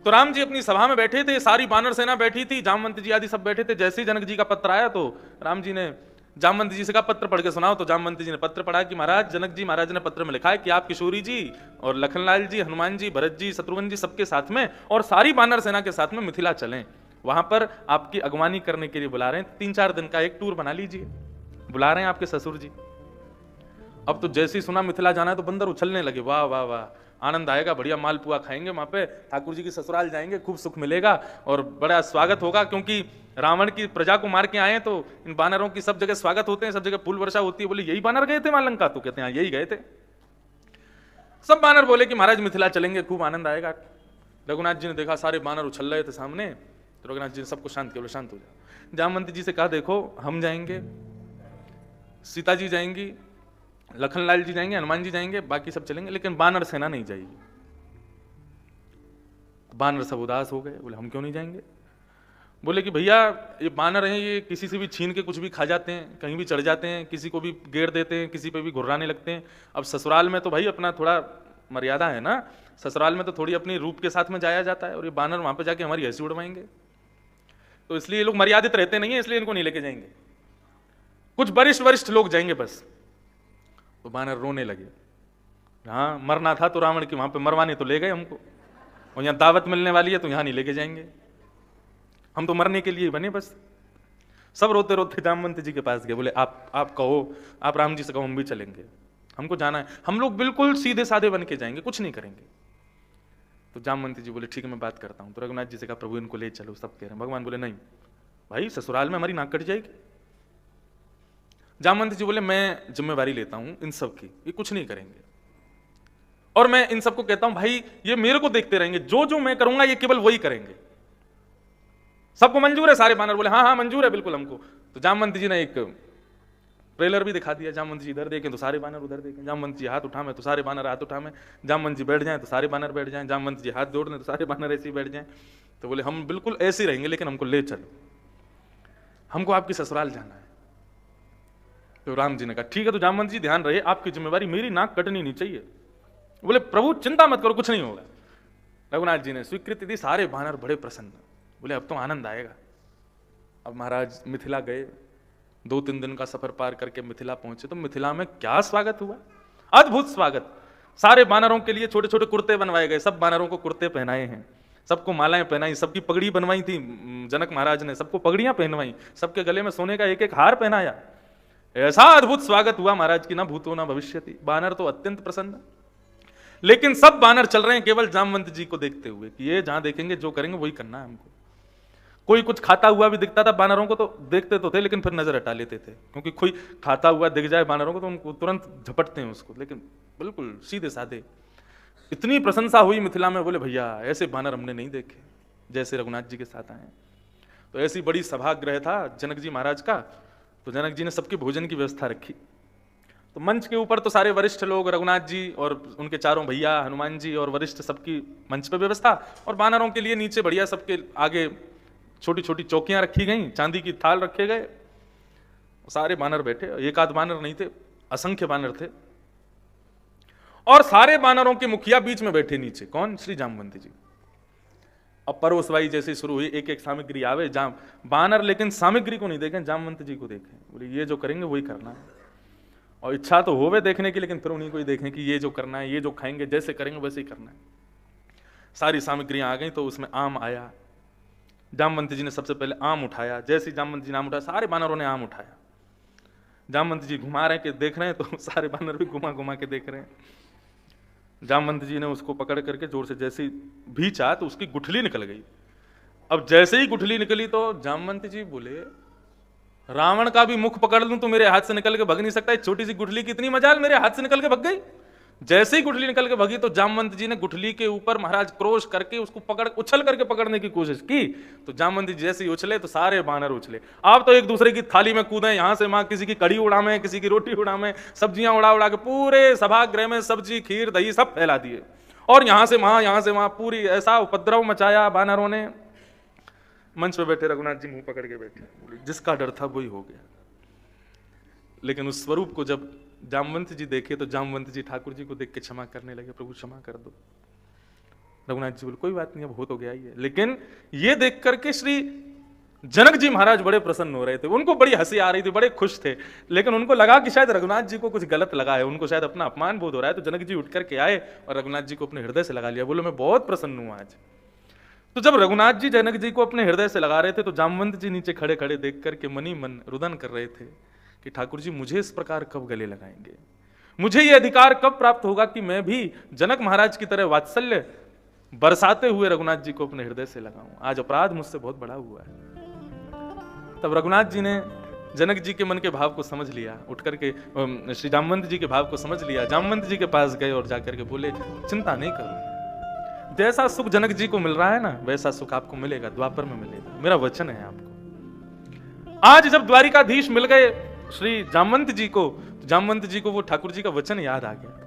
तो राम जी अपनी सभा में बैठे थे, सारी बानर सेना बैठी थी, जामवंत जी आदि सब बैठे थे। जैसे ही जनक जी का पत्र आया तो राम जी ने जामवंत जी से कहा पत्र पढ़ के सुनाओ। तो जामवंत जी ने पत्र पढ़ा कि महाराज, जनक जी महाराज ने पत्र में लिखा है कि आप किशोरी जी और लखनलाल जी, हनुमान जी, भरत जी, शत्रुघ्न जी सबके साथ में और सारी बानर सेना के साथ में मिथिला चलें, वहां पर आपकी अगवानी करने के लिए बुला रहे हैं। 3-4 दिन का एक टूर बना लीजिए, बुला रहे हैं आपके ससुर जी। अब तो जैसे ही सुना मिथिला जाना है तो बंदर उछलने लगे, वाह वाह वाह, आनंद आएगा, बढ़िया मालपुआ खाएंगे वहां पे, ठाकुर जी की ससुराल जाएंगे, खूब सुख मिलेगा और बड़ा स्वागत होगा। क्योंकि रावण की प्रजा को मार के आए तो इन बानरों की सब जगह स्वागत होते हैं, सब जगह फूल वर्षा होती है। बोले यही बानर गए थे वहां लंका? तो कहते हैं यही गए थे। सब बानर बोले कि महाराज मिथिला चलेंगे, खूब आनंद आएगा। रघुनाथ जी ने देखा सारे बानर उछल रहे थे सामने, तो रघुनाथ जी ने सबको शांत किया, शांत हो जाओ। जामवंत जी से कहा देखो हम जाएंगे, सीता जी जाएंगी, लखनलाल जी जाएंगे, हनुमान जी जाएंगे, बाकी सब चलेंगे, लेकिन बानर सेना नहीं जाएगी। बानर सब उदास हो गए, बोले हम क्यों नहीं जाएंगे? बोले कि भैया ये बानर हैं, ये किसी से भी छीन के कुछ भी खा जाते हैं, कहीं भी चढ़ जाते हैं, किसी को भी गेर देते हैं, किसी पे भी घुर्राने लगते हैं। अब ससुराल में तो भाई अपना थोड़ा मर्यादा है ना, ससुराल में तो थोड़ी अपनी रूप के साथ में जाया जाता है, और ये बानर वहां पे जाके हमारी हंसी उड़वाएंगे, तो इसलिए ये लोग मर्यादित रहते नहीं है, इसलिए इनको नहीं लेके जाएंगे, कुछ वरिष्ठ लोग जाएंगे बस। तो बानर रोने लगे, हाँ मरना था तो रावण की वहां पे मरवाने तो ले गए हमको, और यहाँ दावत मिलने वाली है तो यहाँ नहीं लेके जाएंगे, हम तो मरने के लिए बने बस। सब रोते रोते जामवंत जी के पास गए, बोले आप कहो, आप राम जी से कहो हम भी चलेंगे, हमको जाना है, हम लोग बिल्कुल सीधे साधे बन के जाएंगे, कुछ नहीं करेंगे। तो जामवंत जी बोले ठीक है मैं बात करता हूं। तो रघुनाथ जी से कहा प्रभु इनको ले चलो, सब कह रहे हैं। भगवान बोले नहीं भाई, ससुराल में हमारी नाक कट जाएगी। जामवंत जी बोले मैं जिम्मेवारी लेता हूं इन सब की, ये कुछ नहीं करेंगे, और मैं इन सबको कहता हूं भाई ये मेरे को देखते रहेंगे, जो जो मैं करूंगा ये केवल वही करेंगे। सबको मंजूर है? सारे बानर बोले हाँ हाँ मंजूर है बिल्कुल हमको। तो जामवंत जी ने एक ट्रेलर भी दिखा दिया, जामवंत जी इधर देखें तो सारे बानर उधर देखें, जामवंत जी हाथ उठावे तो सारे बानर हाथ उठावे, जामवंत जी बैठ जाएं तो सारे बानर बैठ जाएं, जामवंत जी हाथ जोड़ लें तो सारे बानर ऐसे ही बैठ जाएं। तो बोले हम बिल्कुल ऐसे ही रहेंगे, लेकिन हमको ले चलो, हमको आपकी ससुराल जाना है। तो राम जी ने कहा ठीक है, तो जामवंत जी ध्यान रहे आपकी जिम्मेवारी, मेरी नाक कटनी नहीं चाहिए। बोले प्रभु चिंता मत करो, कुछ नहीं होगा। रघुनाथ जी ने स्वीकृति दी, सारे बानर बड़े प्रसन्न, बोले अब तो आनंद आएगा। अब महाराज मिथिला गए, 2-3 दिन का सफर पार करके मिथिला पहुंचे, तो मिथिला में क्या स्वागत हुआ, अद्भुत स्वागत। सारे बानरों के लिए छोटे छोटे कुर्ते बनवाए गए, सब बानरों को कुर्ते पहनाए हैं, सबको मालाएं पहनाई, सबकी पगड़ी बनवाई थी जनक महाराज ने, सबको पगड़ियां पहनवाई, सबके गले में सोने का एक एक हार पहनाया। ऐसा अद्भुत स्वागत हुआ महाराज की, ना भूतो ना भविष्यति। बानर तो अत्यंत प्रसन्न, लेकिन सब बानर चल रहे हैं केवल जामवंत जी को देखते हुए कि ये जहां देखेंगे जो करेंगे वही करना है हमको। कोई कुछ खाता हुआ भी दिखता था बानरों को तो देखते तो थे, लेकिन फिर नजर हटा लेते थे, क्योंकि कोई खाता हुआ दिख जाए बानरों को तो उनको तुरंत झपटते हैं उसको, लेकिन बिल्कुल सीधे साधे। इतनी प्रशंसा हुई मिथिला में, बोले भैया ऐसे बानर हमने नहीं देखे जैसे रघुनाथ जी के साथ आए। तो ऐसी बड़ी सभागृह था जनक जी महाराज का, तो जनक जी ने सबके भोजन की व्यवस्था रखी। तो मंच के ऊपर तो सारे वरिष्ठ लोग, रघुनाथ जी और उनके चारों भैया, हनुमान जी और वरिष्ठ, सबकी मंच पे व्यवस्था, और बानरों के लिए नीचे बढ़िया सबके आगे छोटी छोटी चौकियां रखी गई, चांदी की थाल रखे गए, सारे बानर बैठे, एक आध बानर नहीं थे, असंख्य बानर थे। और सारे बानरों के मुखिया बीच में बैठे नीचे, कौन? श्री जामवंत जी। अब परोसवाई जैसे शुरू हुई, एक एक सामग्री आवे, बानर लेकिन सामग्री को नहीं देखें, जामवंत जी को देखें, बोले ये जो करेंगे वही करना है, और इच्छा तो होवे देखने की, लेकिन फिर उन्हीं को ही देखें कि ये जो करना है, ये जो खाएंगे, जैसे करेंगे वैसे ही करना है। सारी सामग्रियां आ गई, तो उसमें आम आया, जामवंत जी ने सबसे पहले आम उठाया, जैसे जामवंत जी ने आम उठाया, सारे बानरों ने आम उठाया। जामवंत जी घुमा रहे कि देख रहे हैं, तो सारे बानर भी घुमा घुमा के देख रहे हैं। जामवंत जी ने उसको पकड़ करके जोर से जैसे ही भींचा तो उसकी गुठली निकल गई। अब जैसे ही गुठली निकली तो जामवंत जी बोले रावण का भी मुख पकड़ लूं तो मेरे हाथ से निकल के भग नहीं सकता, छोटी सी गुठली की इतनी मजाल, मेरे हाथ से निकल के भग गई। जैसे ही गुठली निकल के भगी तो जामवंत जी ने गुठली के ऊपर महाराज क्रोश करके उसको उछल करके पकड़ने की कोशिश की। तो जामवंत जी जैसे ही उछले तो सारे बानर उछले, आप तो एक दूसरे की थाली में कूदे, यहां से वहां किसी की कड़ी उड़ामे, किसी की रोटी उड़ामे, सब्जियां उड़ा उड़ा के पूरे सभागृह में सब्जी खीर दही सब फैला दिए, और यहां से वहां पूरी ऐसा उपद्रव मचाया बानरों ने। मंच पे बैठे रघुनाथ जी मुंह पकड़ के बैठे, जिसका डर था वही हो गया। लेकिन उस स्वरूप को जब जामवंत जी देखे तो जामवंत जी ठाकुर जी को देख के क्षमा करने लगे, प्रभु क्षमा कर दो। रघुनाथ जी बोले कोई बात नहीं, अब हो तो गया ही है। लेकिन ये देख करके श्री जनक जी महाराज बड़े प्रसन्न हो रहे थे, उनको बड़ी हंसी आ रही थी, बड़े खुश थे, लेकिन उनको लगा कि शायद रघुनाथ जी को कुछ गलत लगा है, उनको शायद अपना अपमान बोध हो रहा है। तो जनक जी उठ करके आए और रघुनाथ जी को अपने हृदय से लगा लिया, बोले मैं बहुत प्रसन्न हूं आज। तो जब रघुनाथ जी जनक जी को अपने हृदय से लगा रहे थे तो जामवंत जी नीचे खड़े खड़े देख करके मनी मन रुदन कर रहे थे कि ठाकुर जी मुझे इस प्रकार कब गले लगाएंगे, मुझे ये अधिकार कब प्राप्त होगा कि मैं भी जनक महाराज की तरह वात्सल्य बरसाते हुए रघुनाथ जी को अपने हृदय से लगाऊं। आज अपराध मुझसे बहुत बड़ा हुआ है। तब रघुनाथ जी ने जनक जी के मन के भाव को समझ लिया, उठ करके श्री जामवंत जी के भाव को समझ लिया, जामवंत जी के पास गए और जाकर के बोले चिंता नहीं करो, जैसा सुख जनक जी को मिल रहा है ना वैसा सुख आपको मिलेगा, द्वापर में मिलेगा, मेरा वचन है आपको। आज जब द्वारिकाधीश मिल गए श्री जामवंत जी को, जामवंत जी को वो ठाकुर जी का वचन याद आ गया।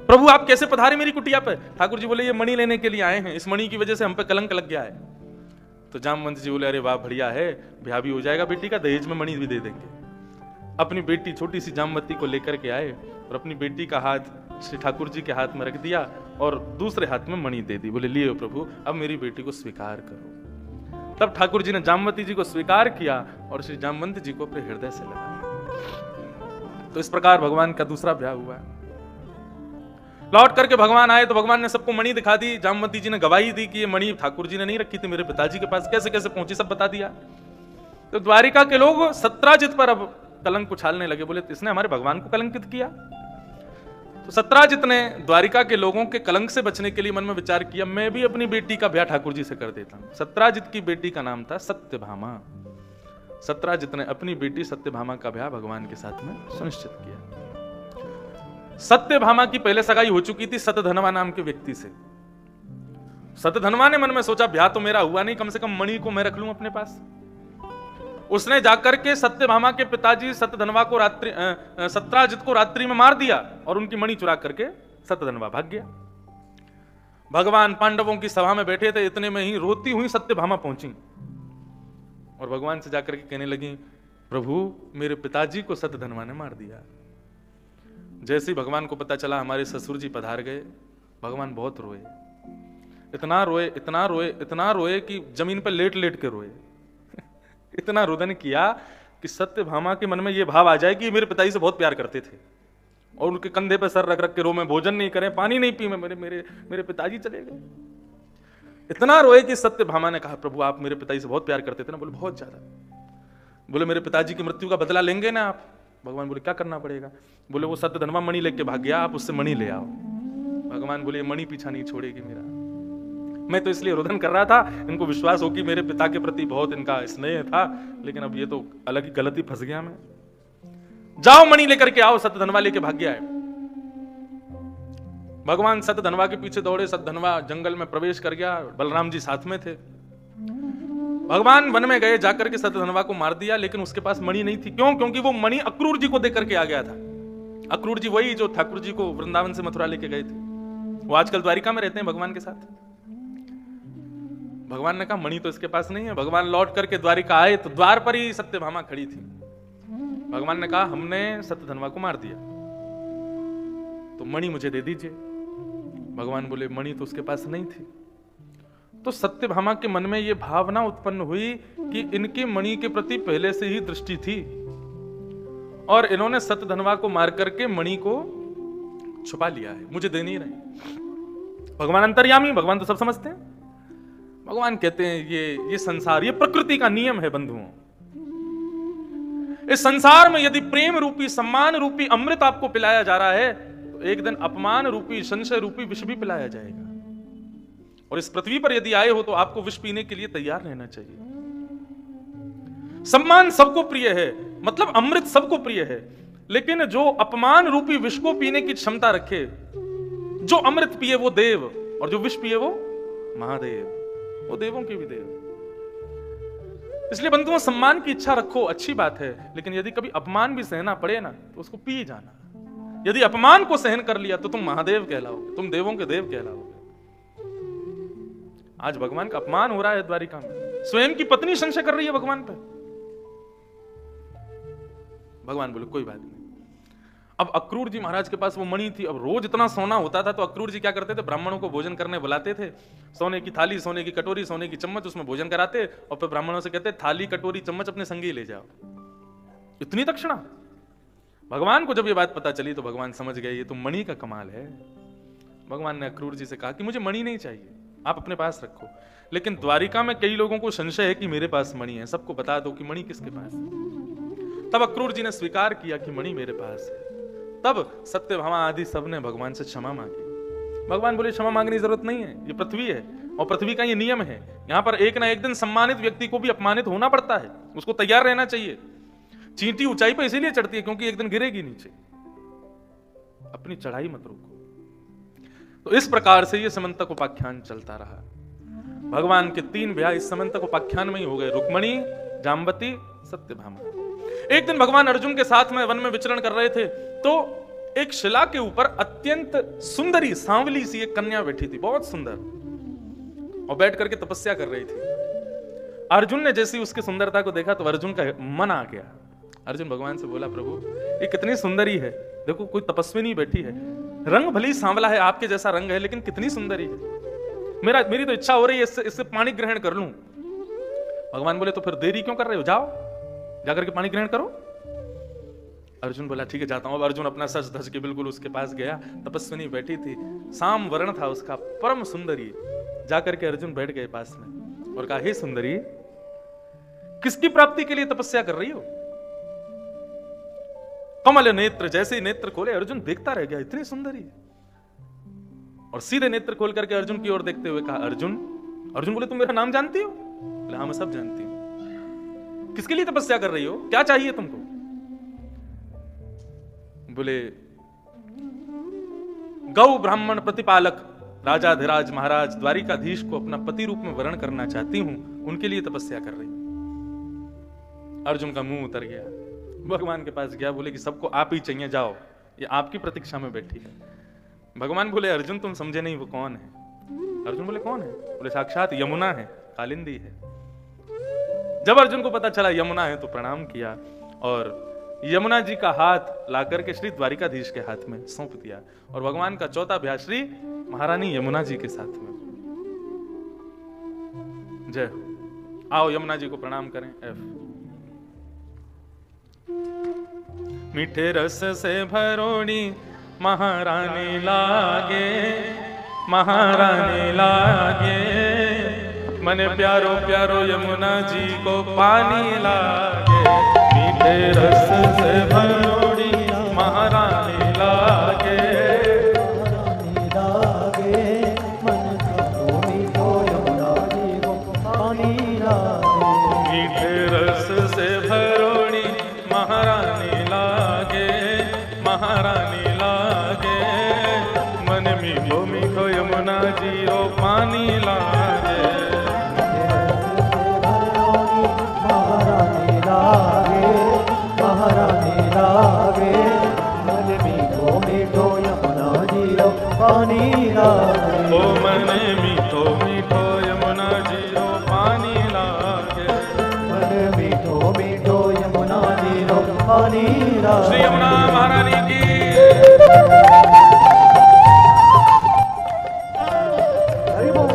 प्रभु आप कैसे पधारे मेरी कुटिया पे? ठाकुर जी बोले ये मणि लेने के लिए आए हैं, इस मणि की वजह से हम पे कलंक लग गया है। तो जामवंत जी बोले अरे वाह बढ़िया है, ब्याह भी हो जाएगा बेटी का, दहेज में मणि भी दे देंगे। अपनी बेटी छोटी सी जामवती को लेकर के आए और अपनी बेटी का हाथ श्री ठाकुर जी के हाथ में रख दिया और दूसरे हाथ में मणि दे दी। बोले लिए प्रभु अब मेरी बेटी को स्वीकार करो। तब ठाकुर जी ने जामवती जी को स्वीकार किया और श्री जामवंत जी को अपने हृदय से लगाया। तो इस प्रकार भगवान का दूसरा ब्याह हुआ। लौट करके भगवान आए तो भगवान ने सबको मणि दिखा दी। जामवती जी ने गवाही दी कि ये मणि ठाकुर जी ने नहीं रखी थी, मेरे पिताजी के पास कैसे कैसे पहुंची सब बता दिया। तो द्वारिका के लोग सत्राजित पर अब कलंक उछालने लगे। बोले इसने हमारे भगवान को कलंकित किया। तो सत्राजित ने द्वारिका के लोगों के कलंक से बचने के लिए मन में विचार किया, मैं भी अपनी बेटी का ब्याह ठाकुर जी से कर देता हूं। सत्राजित की बेटी का नाम था सत्यभामा। सत्राजित ने अपनी बेटी सत्यभामा का ब्याह भगवान के साथ में सुनिश्चित किया। सत्यभामा की पहले सगाई हो चुकी थी सतधनवा नाम के व्यक्ति से। सतधनवा ने मन में सोचा ब्याह तो मेरा हुआ नहीं, कम से कम मणि को मैं रख लूं अपने पास। उसने जाकर के सत्यभामा के पिताजी सतधनवा को सत्राजित को रात्रि में मार दिया और उनकी मणि चुरा करके सतधनवा भाग गया। भगवान पांडवों की सभा में बैठे थे, इतने में ही रोती हुई सत्यभामा पहुंची और भगवान से जाकर के कहने लगी, प्रभु मेरे पिताजी को सतधनवा ने मार दिया। जैसे ही भगवान को पता चला हमारे ससुर जी पधार गए, भगवान बहुत रोए, इतना रोए इतना रोए इतना रोए कि जमीन पर लेट लेट के रोए। इतना रुदन किया कि सत्यभामा के मन में यह भाव आ जाए कि मेरे पिताजी से बहुत प्यार करते थे और उनके कंधे पे सर रख रख के रो, मैं भोजन नहीं करें, पानी नहीं पी, मैं मेरे पिताजी चले गए। इतना रोए कि सत्यभामा ने कहा, प्रभु आप मेरे पिताजी से बहुत प्यार करते थे ना? बोले बहुत ज्यादा। बोले मेरे पिताजी की मृत्यु का बदला लेंगे ना आप? भगवान बोले क्या करना पड़ेगा? बोले वो सत्यधनवा मणि लेके भाग गया, आप उससे मणि ले आओ। भगवान बोले मणि पीछा नहीं छोड़ेगी मेरा। मैं तो इसलिए रोदन कर रहा था, इनको विश्वास हो कि मेरे पिता के प्रति बहुत इनका स्नेह था, लेकिन अब ये तो अलग ही गलती फंस गया मैं। जाओ मणि लेकर के आओ। सतधनवा लेके भाग गया है। भगवान सतधनवा के पीछे दौड़े। सतधनवा जंगल में प्रवेश कर गया, बलराम जी साथ में थे। भगवान वन में गए, जाकर के सतधनवा को मार दिया, लेकिन उसके पास मणि नहीं थी। क्यों? क्योंकि वो मणि अक्रूर जी को देकर के आ गया था। अक्रूर जी वही जो ठाकुर जी को वृंदावन से मथुरा लेके गए थे, वो आजकल द्वारिका में रहते हैं भगवान के साथ। भगवान ने कहा मणि तो इसके पास नहीं है। भगवान लौट करके द्वारिका आए तो द्वार पर ही सत्यभामा खड़ी थी। भगवान ने कहा हमने सत्यधनवा को मार दिया, तो मणि मुझे दे दीजिए। भगवान बोले मणि तो उसके पास नहीं थी। तो सत्यभामा के मन में यह भावना उत्पन्न हुई कि इनके मणि के प्रति पहले से ही दृष्टि थी और इन्होंने सत्यधनवा को मार करके मणि को छुपा लिया है, मुझे दे नहीं रहे। भगवान अंतर्यामी, भगवान तो सब समझते हैं। भगवान कहते हैं ये संसार, ये प्रकृति का नियम है बंधुओं। इस संसार में यदि प्रेम रूपी सम्मान रूपी अमृत आपको पिलाया जा रहा है, तो एक दिन अपमान रूपी संशय रूपी विष भी पिलाया जाएगा। और इस पृथ्वी पर यदि आए हो तो आपको विष पीने के लिए तैयार रहना चाहिए। सम्मान सबको प्रिय है, मतलब अमृत सबको प्रिय है, लेकिन जो अपमान रूपी विष को पीने की क्षमता रखे, जो अमृत पिए वो देव और जो विष पिए वो महादेव, वो देवों के भी देव। इसलिए बंधुओं सम्मान की इच्छा रखो, अच्छी बात है, लेकिन यदि कभी अपमान भी सहना पड़े ना तो उसको पी जाना। यदि अपमान को सहन कर लिया तो तुम महादेव कहलाओगे, तुम देवों के देव कहलाओगे। आज भगवान का अपमान हो रहा है द्वारिका में, स्वयं की पत्नी संशय कर रही है भगवान पे। भगवान बोले कोई बात नहीं। अब अक्रूर जी महाराज के पास वो मणि थी। अब रोज इतना सोना होता था तो अक्रूर जी क्या करते थे, ब्राह्मणों को भोजन करने बुलाते थे। सोने की थाली, सोने की कटोरी, सोने की चम्मच, उसमें भोजन कराते और फिर ब्राह्मणों से कहते थाली कटोरी चम्मच अपने संगी ले जाओ। इतनी दक्षिणा। भगवान को जब ये बात पता चली तो भगवान समझ गए ये तो मणि का कमाल है। भगवान ने अक्रूर जी से कहा कि मुझे मणि नहीं चाहिए, आप अपने पास रखो। लेकिन द्वारिका में कई लोगों को संशय है कि मेरे पास मणि है, सबको बता दो कि मणि किसके पास है। तब अक्रूर जी ने स्वीकार किया कि मणि मेरे पास है। तब सत्यभामा आदि सब ने भगवान से क्षमा मांगी। भगवान बोले क्षमा मांगने की जरूरत नहीं है, ये पृथ्वी है और पृथ्वी का ये नियम है। यहां पर एक ना एक दिन सम्मानित व्यक्ति को भी अपमानित होना पड़ता है, उसको तैयार रहना चाहिए। चींटी ऊंचाई पर इसीलिए चढ़ती है क्योंकि एक दिन गिरेगी नीचे। अपनी चढ़ाई मत रोको। तो इस प्रकार से ये समंतक उपाख्यान चलता रहा। भगवान के 3 ब्याह इस समंतक उपाख्यान में ही हो गए, रुक्मणी, जाम्बती, सत्यभामा। एक दिन भगवान अर्जुन के साथ में वन में विचरण कर रहे थे, तो एक शिला के ऊपर अत्यंत सुंदरी सांवली सी एक कन्या बैठी थी, बहुत सुंदर, और बैठ करके तपस्या कर रही थी। अर्जुन ने जैसी उसकी सुंदरता को देखा तो अर्जुन का मन आ गया। अर्जुन भगवान से बोला, प्रभु ये कितनी सुंदरी है, देखो कोई तपस्विनी बैठी है, रंग भली सांवला है, आपके जैसा रंग है, लेकिन कितनी सुंदरी है, मेरी तो इच्छा हो रही है इससे पानी ग्रहण कर लूं। भगवान बोले, तो फिर देरी क्यों कर रहे हो, जाओ जाकर के पानी ग्रहण करो। अर्जुन बोला, ठीक है जाता हूं। अब अर्जुन अपना सज धज के बिल्कुल उसके पास गया, तपस्विनी बैठी थी, साम वर्ण था उसका, परम सुंदरी। जाकर के अर्जुन बैठ गए पास में और कहा, हे सुंदरी, किसकी प्राप्ति के लिए तपस्या कर रही हो? कमल नेत्र, जैसे ही नेत्र खोले अर्जुन देखता रह गया, इतनी सुंदरी। और सीधे नेत्र खोल करके अर्जुन की ओर देखते हुए कहा, अर्जुन। अर्जुन बोले, तुम मेरा नाम जानती हो? बोले, हाँ मैं सब जानती हूं। किसके लिए तपस्या कर रही हो, क्या चाहिए तुमको? बोले, गौ ब्राह्मण प्रतिपालक राजाधिराज महाराज द्वारिकाधीश को अपना पति रूप में वर्ण करना चाहती हूं, उनके लिए तपस्या कर रही हूं। अर्जुन का मुंह उतर गया, भगवान के पास गया, बोले कि सबको आप ही चाहिए, जाओ, ये आपकी प्रतीक्षा में बैठी है। भगवान बोले, अर्जुन तुम समझे नहीं, वो कौन है? अर्जुन बोले, कौन है? बोले, साक्षात यमुना है, कालिंदी है। जब अर्जुन को पता चला यमुना है तो प्रणाम किया और यमुना जी का हाथ लाकर के श्री द्वारिकाधीश के हाथ में सौंप दिया और भगवान का चौथा ब्याह श्री महारानी यमुना जी के साथ में। जय हो। आओ यमुना जी को प्रणाम करें। एफ। मीठे रस से भरोड़ी महारानी लागे, महारानी लागे, मन प्यारो प्यारो यमुना जी को पानी लागे। मीठे रस से भरोड़ी महारानी लागे, महारानी लागे, मन प्यारो मीठो यमुना जी को पानी लागे। मीठे रस से भरोड़ी महारानी लागे, महारानी लागे, मन मीठो मीठो यमुना जी को पानी लागे। महारानी लागे, मन मीठो मीठो यमुना जी रो पानी लागे। ओ मन मीठो मीठो यमुना जी रो पानी लागे, मन मीठो मीठो यमुना जी रो पानी लागे। श्री यमुना महारानी की। हरि बोल।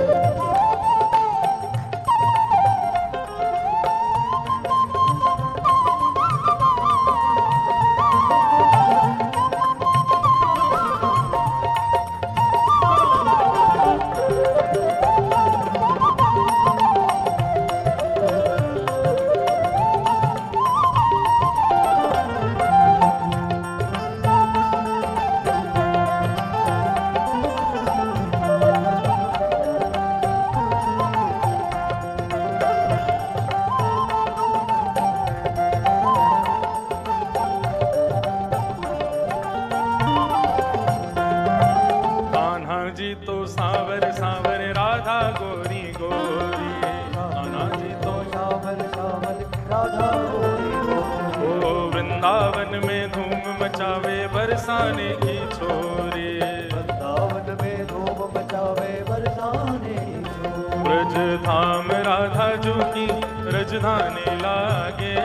वृंदावन में धूम मचावे बरसाने की छोरी, वृंदावन में धूम मचावे बरसाने की छोरी। ब्रज धाम राधा जो की रजधानी लागे,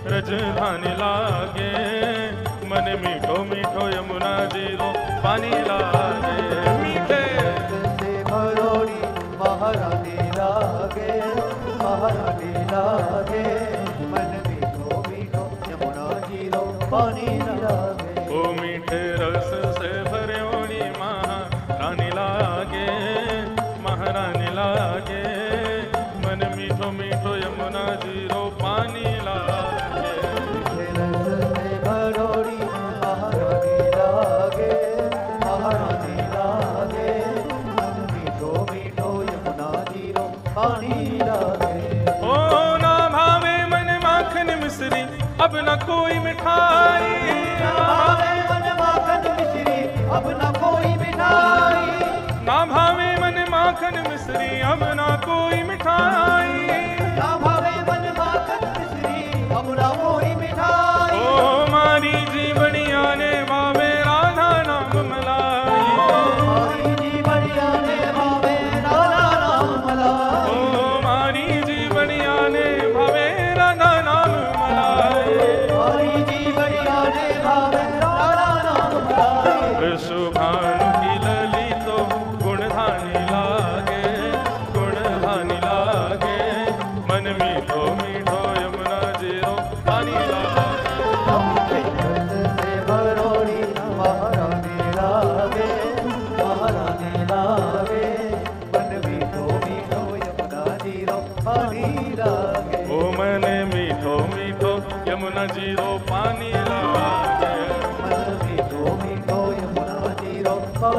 रजधानी लागे, मन मीठो मीठो यमुना जी रो पानी लागे। मीठे से भरोड़ी महारानी लागे, महारानी लागे, मन मीठो मीठो यमुना जी रो पानी लागे। ओ मीठे रस से भरोड़ी महारानी लागे, महारानी लागे, मन मीठो मीठो यमुना जी रो पानी लागे। मीठे रस से भरोड़ी महारानी लागे, महारानी लागे, मन मीठो मीठो यमुना जी रो पानी लागे। ओ ना भावे मन माखन मिश्री अब न कोई मिठाई, ना भावे मन माखन मिश्री अब न कोई मिठाई। ना भावे मन माखन मिश्री अब न कोई मिठाई। ना भावे मन माखन मिश्री अब न कोई मिठाई।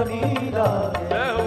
पानी लागे। जय हो।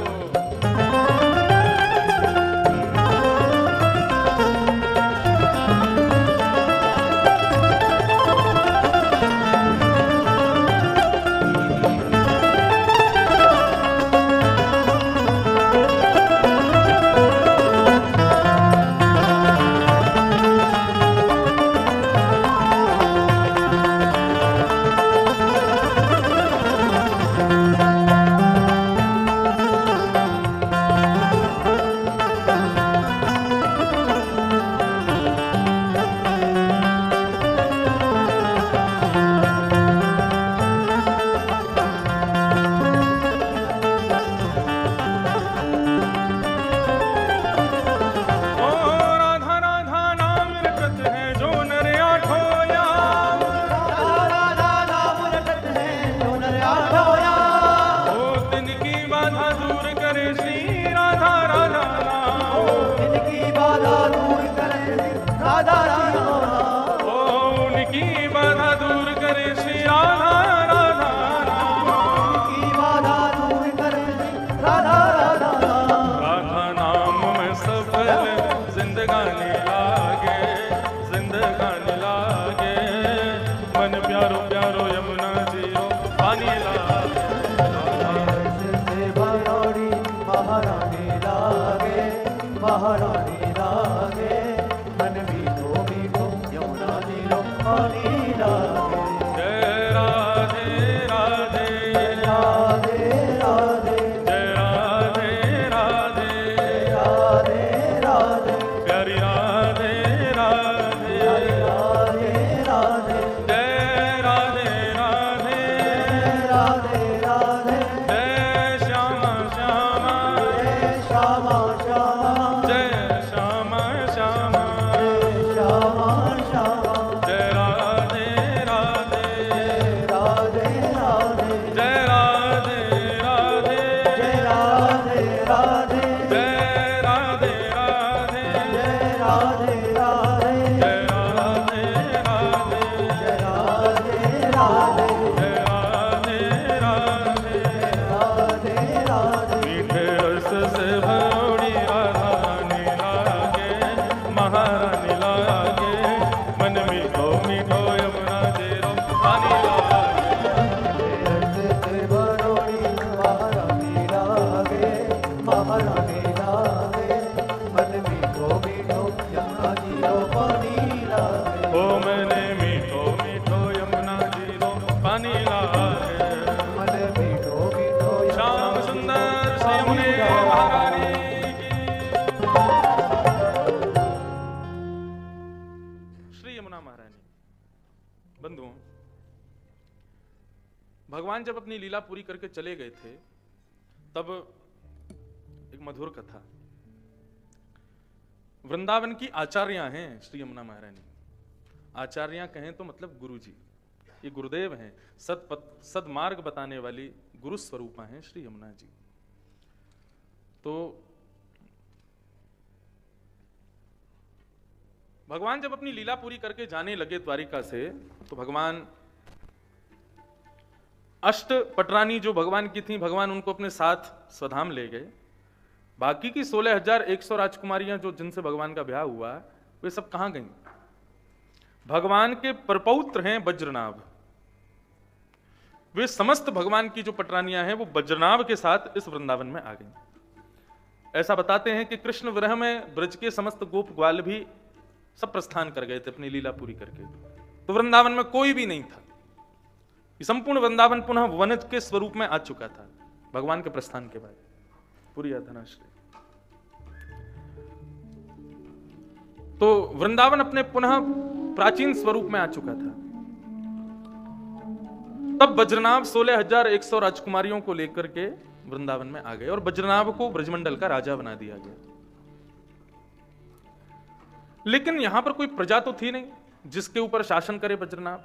महारानी लागे मन मीठो मीठो यमुना नीलो पानी लागे। जय राधे राधे राधे राधे जय राधे राधे राधे राधे प्यारी राधे राधे राधे राधे जय राधे राधे राधे राधे जय श्यामा श्यामा श्यामा श्यामा जय श्यामा श्यामा श्यामा श्यामा जय राधे राधे राधे राधे जय राधे राधे जय राधे राधे जय राधे राधे जय राधे राधे जय राधे राधे जय राधे राधे जय राधे राधे राधे राधे मीठे रस से भरोड़ी राधानी लागे महारानी लागे मन मीठो मीठो यमुना तेरो पानी लागे रस से भरोड़ी महारानी लागे महारानी लागे मन मीठो मीठो यमुना जीरो पानी लागे। ओ मैंने मीठो मीठो यमुना जीरो पानी लागे मन मीठो मीठो श्याम सुंदर श्री यमुने महारानी की। श्री यमुना महारानी। बंधुओं, भगवान जब अपनी लीला पूरी करके चले गए थे तब एक मधुर कथा। वृंदावन की आचार्या हैं श्री यमुना महारानी। आचार्या कहें तो मतलब गुरु जी, ये गुरुदेव हैं, सदमार्ग बताने वाली गुरु स्वरूपा हैं श्री यमुना जी। तो भगवान जब अपनी लीला पूरी करके जाने लगे द्वारिका से, तो भगवान अष्ट पटरानी जो भगवान की थी, भगवान उनको अपने साथ स्वधाम ले गए। बाकी की 16,100 राजकुमारियां जो जिनसे भगवान का ब्याह हुआ, वे सब कहां गईं? भगवान के परपौत्र हैं वज्रनाभ। वे समस्त भगवान की जो पटरानियां हैं वो वज्रनाभ के साथ इस वृंदावन में आ गईं। ऐसा बताते हैं कि कृष्ण विरह में ब्रज के समस्त गोप ग्वाल भी सब प्रस्थान कर गए थे अपनी लीला पूरी करके, तो वृंदावन में कोई भी नहीं था। संपूर्ण वृंदावन पुनः वन के स्वरूप में आ चुका था भगवान के प्रस्थान के बाद। पूरी धनाश्री। तो वृंदावन अपने पुनः प्राचीन स्वरूप में आ चुका था। तब वज्रनाभ 16,100 राजकुमारियों को लेकर के वृंदावन में आ गए और वज्रनाभ को ब्रजमंडल का राजा बना दिया गया। लेकिन यहां पर कोई प्रजा तो थी नहीं जिसके ऊपर शासन करे वज्रनाभ।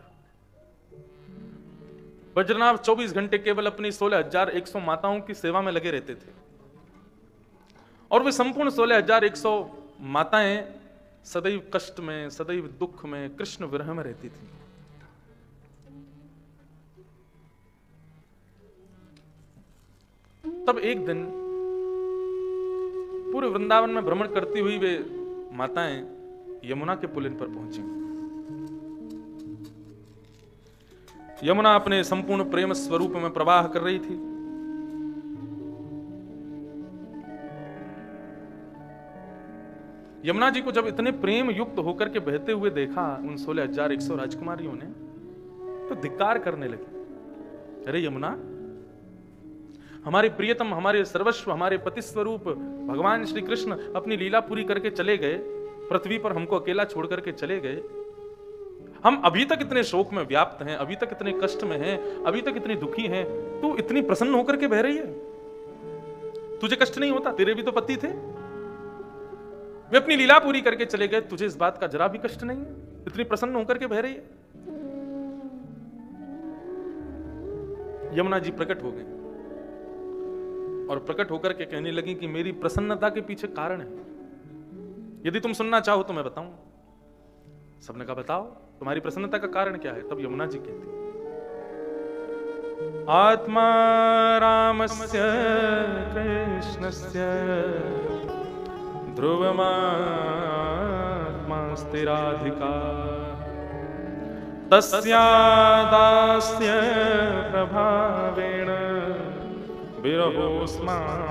वज्रनाभ 24 घंटे केवल अपनी 16,100 माताओं की सेवा में लगे रहते थे और वे संपूर्ण 16,100 माताएं सदैव कष्ट में, सदैव दुख में, कृष्ण विरह में रहती थी। तब एक दिन पूरे वृंदावन में भ्रमण करती हुई वे माताएं यमुना के पुलिन पर पहुंची। यमुना अपने संपूर्ण प्रेम स्वरूप में प्रवाह कर रही थी। यमुना जी को जब इतने प्रेम युक्त होकर के बहते हुए देखा उन 16,100 राजकुमारियों ने, तो धिक्कार करने लगी। अरे यमुना, हमारे प्रियतम, हमारे सर्वस्व, हमारे पति स्वरूप भगवान श्री कृष्ण अपनी लीला पूरी करके चले गए, पृथ्वी पर हमको अकेला छोड़ करके चले गए। हम अभी तक इतने शोक में व्याप्त हैं, अभी तक इतने कष्ट में हैं, अभी तक इतनी दुखी हैं, तू इतनी प्रसन्न होकर के बह रही है। तुझे कष्ट नहीं होता? तेरे भी तो पति थे, वे अपनी लीला पूरी करके चले गए, तुझे इस बात का जरा भी कष्ट नहीं है? इतनी प्रसन्न होकर के बह रही है। यमुना जी प्रकट हो गई और प्रकट होकर के कहने लगी कि मेरी प्रसन्नता के पीछे कारण है, यदि तुम सुनना चाहो तो मैं बताऊं। सबने कहा बताओ, तुम्हारी प्रसन्नता का कारण क्या है? तब यमुना जी कहती, आत्मा रामस्य कृष्णस्य ध्रुवमात्मास्ति राधिका तस्यादास्य प्रभावेण विरहोस्मान्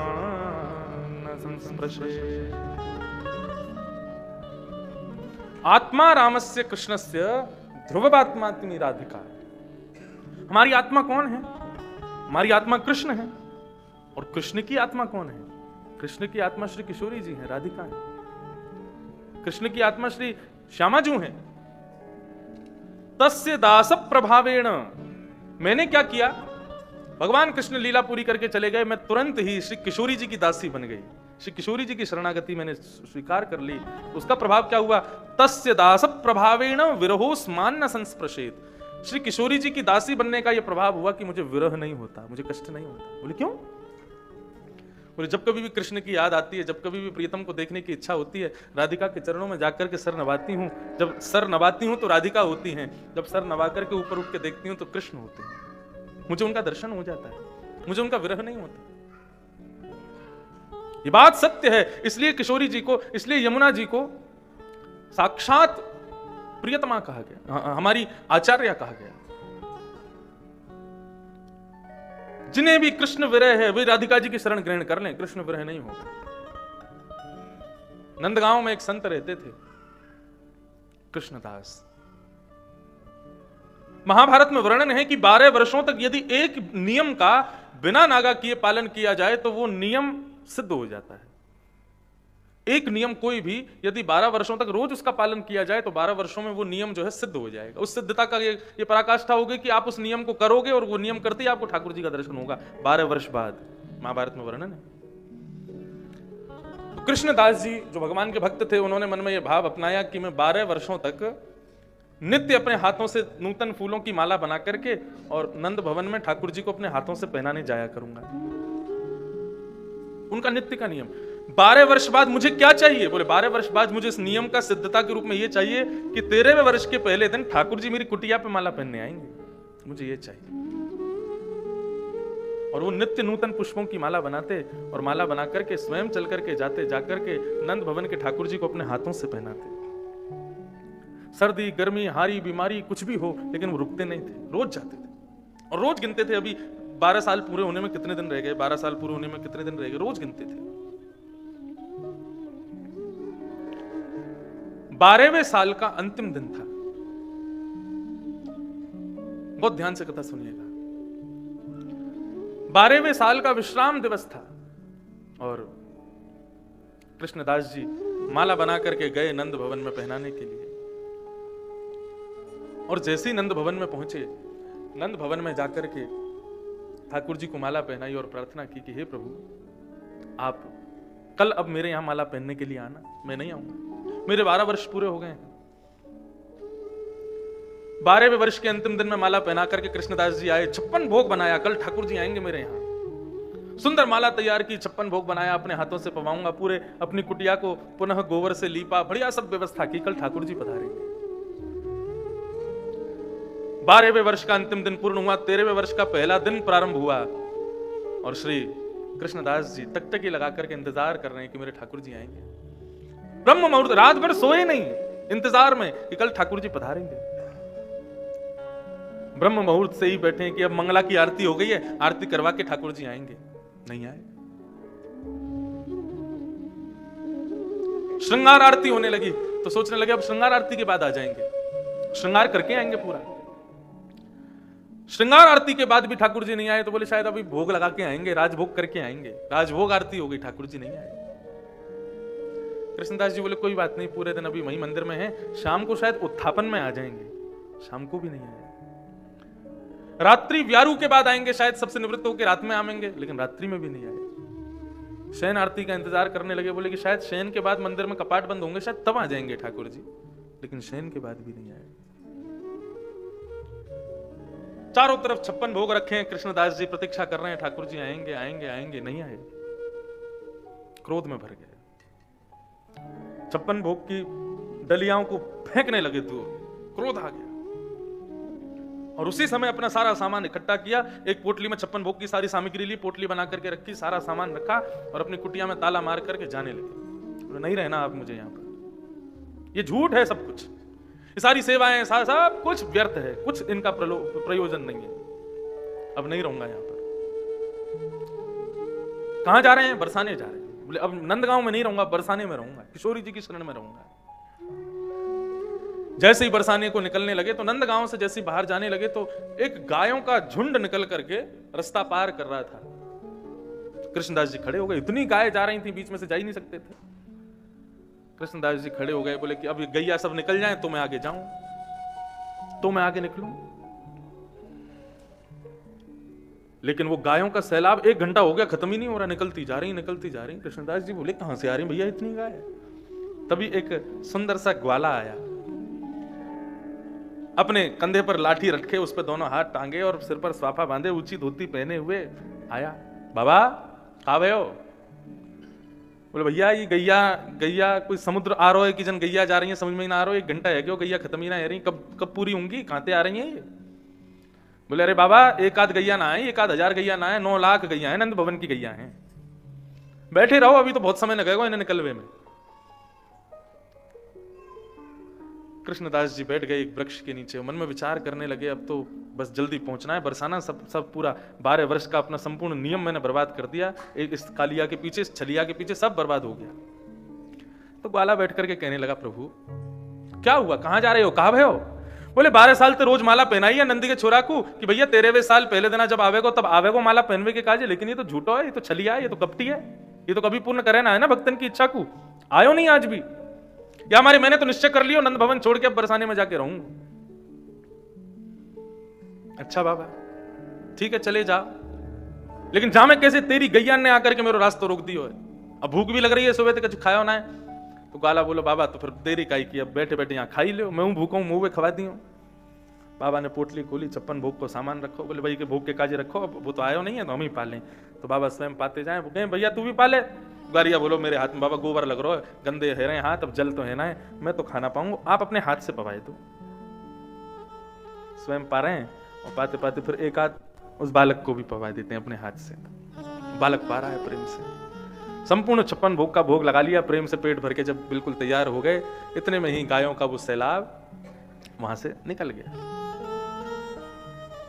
संस्पृशेत्। आत्मा रामस्य कृष्णस्य ध्रुवमात्मास्ति राधिका। हमारी आत्मा कौन है? हमारी आत्मा कृष्ण है। और कृष्ण की आत्मा कौन है? कृष्ण की आत्मा श्री किशोरी जी हैं, राधिका है। कृष्ण की आत्मा श्री श्यामाजू हैं। तस्य दास प्रभावेण, मैंने क्या किया? भगवान कृष्ण लीला पूरी करके चले गए, मैं तुरंत ही श्री किशोरी जी की दासी बन गई। श्री किशोरी जी की शरणागति मैंने स्वीकार कर ली। उसका प्रभाव क्या हुआ? तस्य दास प्रभावेण विरहोस्मान् न संस्पृशेत्। श्री किशोरी जी की दासी बनने का यह प्रभाव हुआ कि मुझे विरह नहीं होता, मुझे कष्ट नहीं होता। बोले क्यों? बोले जब कभी भी कृष्ण की याद आती है, जब कभी भी प्रीतम को देखने की इच्छा होती है, राधिका के चरणों में जाकर के सर नवाती हूँ। जब सर नवाती हूँ तो राधिका होती हैं, जब सर नवा करके ऊपर उठ के देखती हूँ तो कृष्ण होते हैं। मुझे उनका दर्शन हो जाता है, मुझे उनका विरह नहीं होता। ये बात सत्य है। इसलिए किशोरी जी को, इसलिए यमुना जी को साक्षात प्रियतमा कहा गया, हमारी आचार्य कहा गया। जिन्हें भी कृष्ण विरह है वे राधिका जी की शरण ग्रहण कर लें, कृष्ण विरह नहीं होगा। नंदगांव में एक संत रहते थे, कृष्णदास। महाभारत में वर्णन है कि 12 वर्षों तक यदि एक नियम का बिना नागा किए पालन किया जाए तो वो नियम सिद्ध हो जाता है। एक नियम कोई भी यदि 12 वर्षों तक रोज उसका पालन किया जाए तो 12 वर्षों में वो नियम जो है सिद्ध हो जाएगा। उस सिद्धता का ये पराकाष्ठा होगी कि आप उस नियम को करोगे और वो नियम करते ही आपको ठाकुर जी का दर्शन होगा 12 वर्ष बाद। महाभारत में वर्णन है। तो कृष्णदास जी जो भगवान के भक्त थे, उन्होंने मन में यह भाव अपनाया कि मैं 12 वर्षों तक नित्य अपने हाथों से नूतन फूलों की माला बना करके और नंद भवन में ठाकुर जी को अपने हाथों से पहनाने जाया करूंगा। उनका नित्य का नियम। 12 वर्ष बाद मुझे क्या चाहिए? बोले 12 वर्ष बाद मुझे इस नियम का सिद्धता के रूप में यह चाहिए कि 13वें वर्ष के पहले दिन ठाकुर जी मेरी कुटिया पे माला पहनने आएंगे, मुझे ये चाहिए। और वो नित्य नूतन पुष्पों की माला बनाते और माला बना करके स्वयं चल करके जाते, जाकर के नंद भवन के ठाकुर जी को अपने हाथों से पहनाते। सर्दी गर्मी हारी बीमारी कुछ भी हो, लेकिन वो रुकते नहीं थे, रोज जाते थे और रोज गिनते थे अभी 12 साल पूरे होने में कितने दिन रह गए, 12 साल पूरे होने में कितने दिन रह गए, रोज गिनते थे। 12वें साल का अंतिम दिन था। बहुत ध्यान से कथा सुनिएगा। 12वें साल का विश्राम दिवस था और कृष्णदास जी माला बना करके गए नंद भवन में पहनाने के लिए। और जैसे ही नंद भवन में पहुंचे, नंद भवन में जाकर के ठाकुर जी को माला पहनाई और प्रार्थना की कि हे प्रभु, आप कल अब मेरे यहां माला पहनने के लिए आना, मैं नहीं आऊंगा, मेरे 12 वर्ष पूरे हो गए हैं। 12वें वर्ष के अंतिम दिन में माला पहना करके कृष्णदास जी आए, 56 भोग बनाया, कल ठाकुर जी आएंगे मेरे यहाँ। सुंदर माला तैयार की, 56 भोग बनाया, अपने हाथों से पवाऊंगा, पूरे अपनी कुटिया को पुनः गोबर से लीपा, बढ़िया सब व्यवस्था की, कल ठाकुर जी पधारेंगे। 12वें वर्ष का अंतिम दिन पूर्ण हुआ, 13वें वर्ष का पहला दिन प्रारंभ हुआ और श्री कृष्णदास जी टकटकी लगा करके इंतजार कर रहे हैं कि मेरे ठाकुर जी आएंगे। ब्रह्म मुहूर्त, रात भर सोए नहीं इंतजार में कि कल ठाकुर जी पधारेंगे। ब्रह्म मुहूर्त से ही बैठे हैं कि अब मंगला की आरती हो गई है, आरती करवा के ठाकुर जी आएंगे, नहीं आए। श्रृंगार आरती होने लगी तो सोचने लगे अब श्रृंगार आरती के बाद आ जाएंगे, श्रृंगार करके आएंगे पूरा। श्रृंगार आरती के बाद भी ठाकुर जी नहीं आए तो बोले शायद अभी भोग लगा के आएंगे, राजभोग करके आएंगे। राजभोग आरती हो गई, ठाकुर जी नहीं आए। कृष्णदास जी बोले कोई बात नहीं, पूरे दिन अभी वही मंदिर में है, शाम को शायद उत्थापन में आ जाएंगे। शाम को भी नहीं आए। रात्रि व्यारू के बाद आएंगे, शायद सबसे निवृत्त होकर रात में आएंगे, लेकिन रात्रि में भी नहीं आए। शयन आरती का इंतजार करने लगे, बोले कि शायद शयन के बाद मंदिर में कपाट बंद होंगे, शायद तब आ जाएंगे ठाकुर जी, लेकिन शयन के बाद भी नहीं आए। चारों तरफ 56 भोग रखे हैं, कृष्णदास जी प्रतीक्षा कर रहे हैं ठाकुर जी आएंगे आएंगे आएंगे, नहीं आए। क्रोध में भर गए, 56 भोग की डलियाओं को फेंकने लगे दूर, क्रोध आ गया और उसी समय अपना सारा सामान इकट्ठा किया। एक पोटली में 56 भोग की सारी सामग्री ली, पोटली बना करके रखी, सारा सामान रखा और अपनी कुटिया में ताला मार करके जाने लगे। नहीं रहना आप मुझे यहां पर, ये झूठ है सब कुछ, ये सारी सेवाएं सब कुछ व्यर्थ है, कुछ इनका प्रयोजन नहीं है, अब नहीं रहूंगा यहां पर। कहां जा रहे हैं? बरसाने जा रहे हैं। बोले अब नंदगांव में नहीं रहूंगा, बरसाने में रहूंगा, किशोरी जी की शरण में रहूंगा। जैसे ही बरसाने को निकलने लगे तो नंदगांव से जैसे ही बाहर जाने लगे तो एक गायों का झुंड निकल करके रास्ता पार कर रहा था। कृष्णदास जी खड़े हो गए, इतनी गाय जा रही थी, बीच में से जा ही नहीं सकते थे। कृष्णदास जी खड़े हो गए, बोले कि अब ये गैया सब निकल जाएं तो मैं आगे जाऊं, तो मैं आगे निकलूं। लेकिन वो गायों का सैलाब 1 घंटा हो गया, खत्म ही नहीं हो रहा, निकलती जा रही निकलती जा रही। कृष्णदास जी बोले कहां से आ रही भैया इतनी गाय? तभी एक सुंदर सा ग्वाला आया, अपने कंधे पर लाठी रखे, उस पर दोनों हाथ टांगे और सिर पर स्वाफा बांधे, ऊंची धोती पहने हुए आया। बाबा आवे हो? बोले भैया ये गैया कोई समुद्र आ रहा है कि जन गैया जा रही है, समझ में ही ना आ रहा है, 1 घंटा है क्यों, गैया खत्म ही ना है रही, कब पूरी होंगी, कहां आ रही है ये? बोले अरे बाबा 1 आध गैया ना है, 1 आध हजार गैया ना है, 9 लाख गैया है, नंद भवन की गैया है। बैठे रहो, अभी तो बहुत समय लगेगा इन्हें निकलवे में। कृष्णदास जी बैठ गए एक वृक्ष के नीचे, मन में विचार करने लगे अब तो बस जल्दी पहुंचना है, बरसाना सब पूरा 12 वर्ष का अपना संपूर्ण नियम मैंने बर्बाद कर दिया, एक इस कालिया के पीछे, इस छलिया के पीछे सब बर्बाद हो गया। तो ग्वाला बैठ करके कहने लगा प्रभु क्या हुआ, कहां जा रहे हो, कहां भय हो? बोले 12 साल तो रोज माला पहनाई है नंदी के छोरा को कि भैया 13वें साल पहले दिन जब आवेगो तब आवेगो माला पहनवे के काजे, लेकिन ये तो झूठो है, ये तो छलिया है, ये तो कपटी है, ये तो कभी पूर्ण करे ना है ना भक्तन की इच्छा को, आयो नहीं आज भी। या हमारे मैंने तो निश्चय कर लियो नंद भवन छोड़ के अब बरसाने में जाके रहूंगा। अच्छा बाबा ठीक है चले जा, लेकिन जा मैं कैसे, तेरी गैया ने आकर के मेरा रास्ता रोक दियो है, अब भूख भी लग रही है, सुबह तक कुछ खाया ना है। तो गाला बोलो बाबा तो फिर देरी काई की, अब बैठे बैठे यहाँ खाई लो, मैं भूखा हूं, मुंह में खवा दी हूं। बाबा ने पोटली खोली, 56 भोग को सामान रखो, बोले भाई के भोग के काजे रखो, अब वो तो आयो नहीं है तो हम ही पालें। तो बाबा स्वयं पाते जाए, वो कहें भैया तू भी पाले। गारिया बोलो मेरे हाथ में बाबा गोबर लग रहा है, गंदे है रहे हाथ, अब जल तो है ना है, मैं तो खाना पाऊंगा, आप अपने हाथ से पवाए दो। स्वयं पा रहे हैं और पाते पाते फिर एक आध उस बालक को भी पवा देते हैं अपने हाथ से। बालक पा रहा है प्रेम से, संपूर्ण 56 भोग का भोग लगा लिया प्रेम से, पेट भर के जब बिल्कुल तैयार हो गए, इतने में ही गायों का वो सैलाब वहां से निकल गया।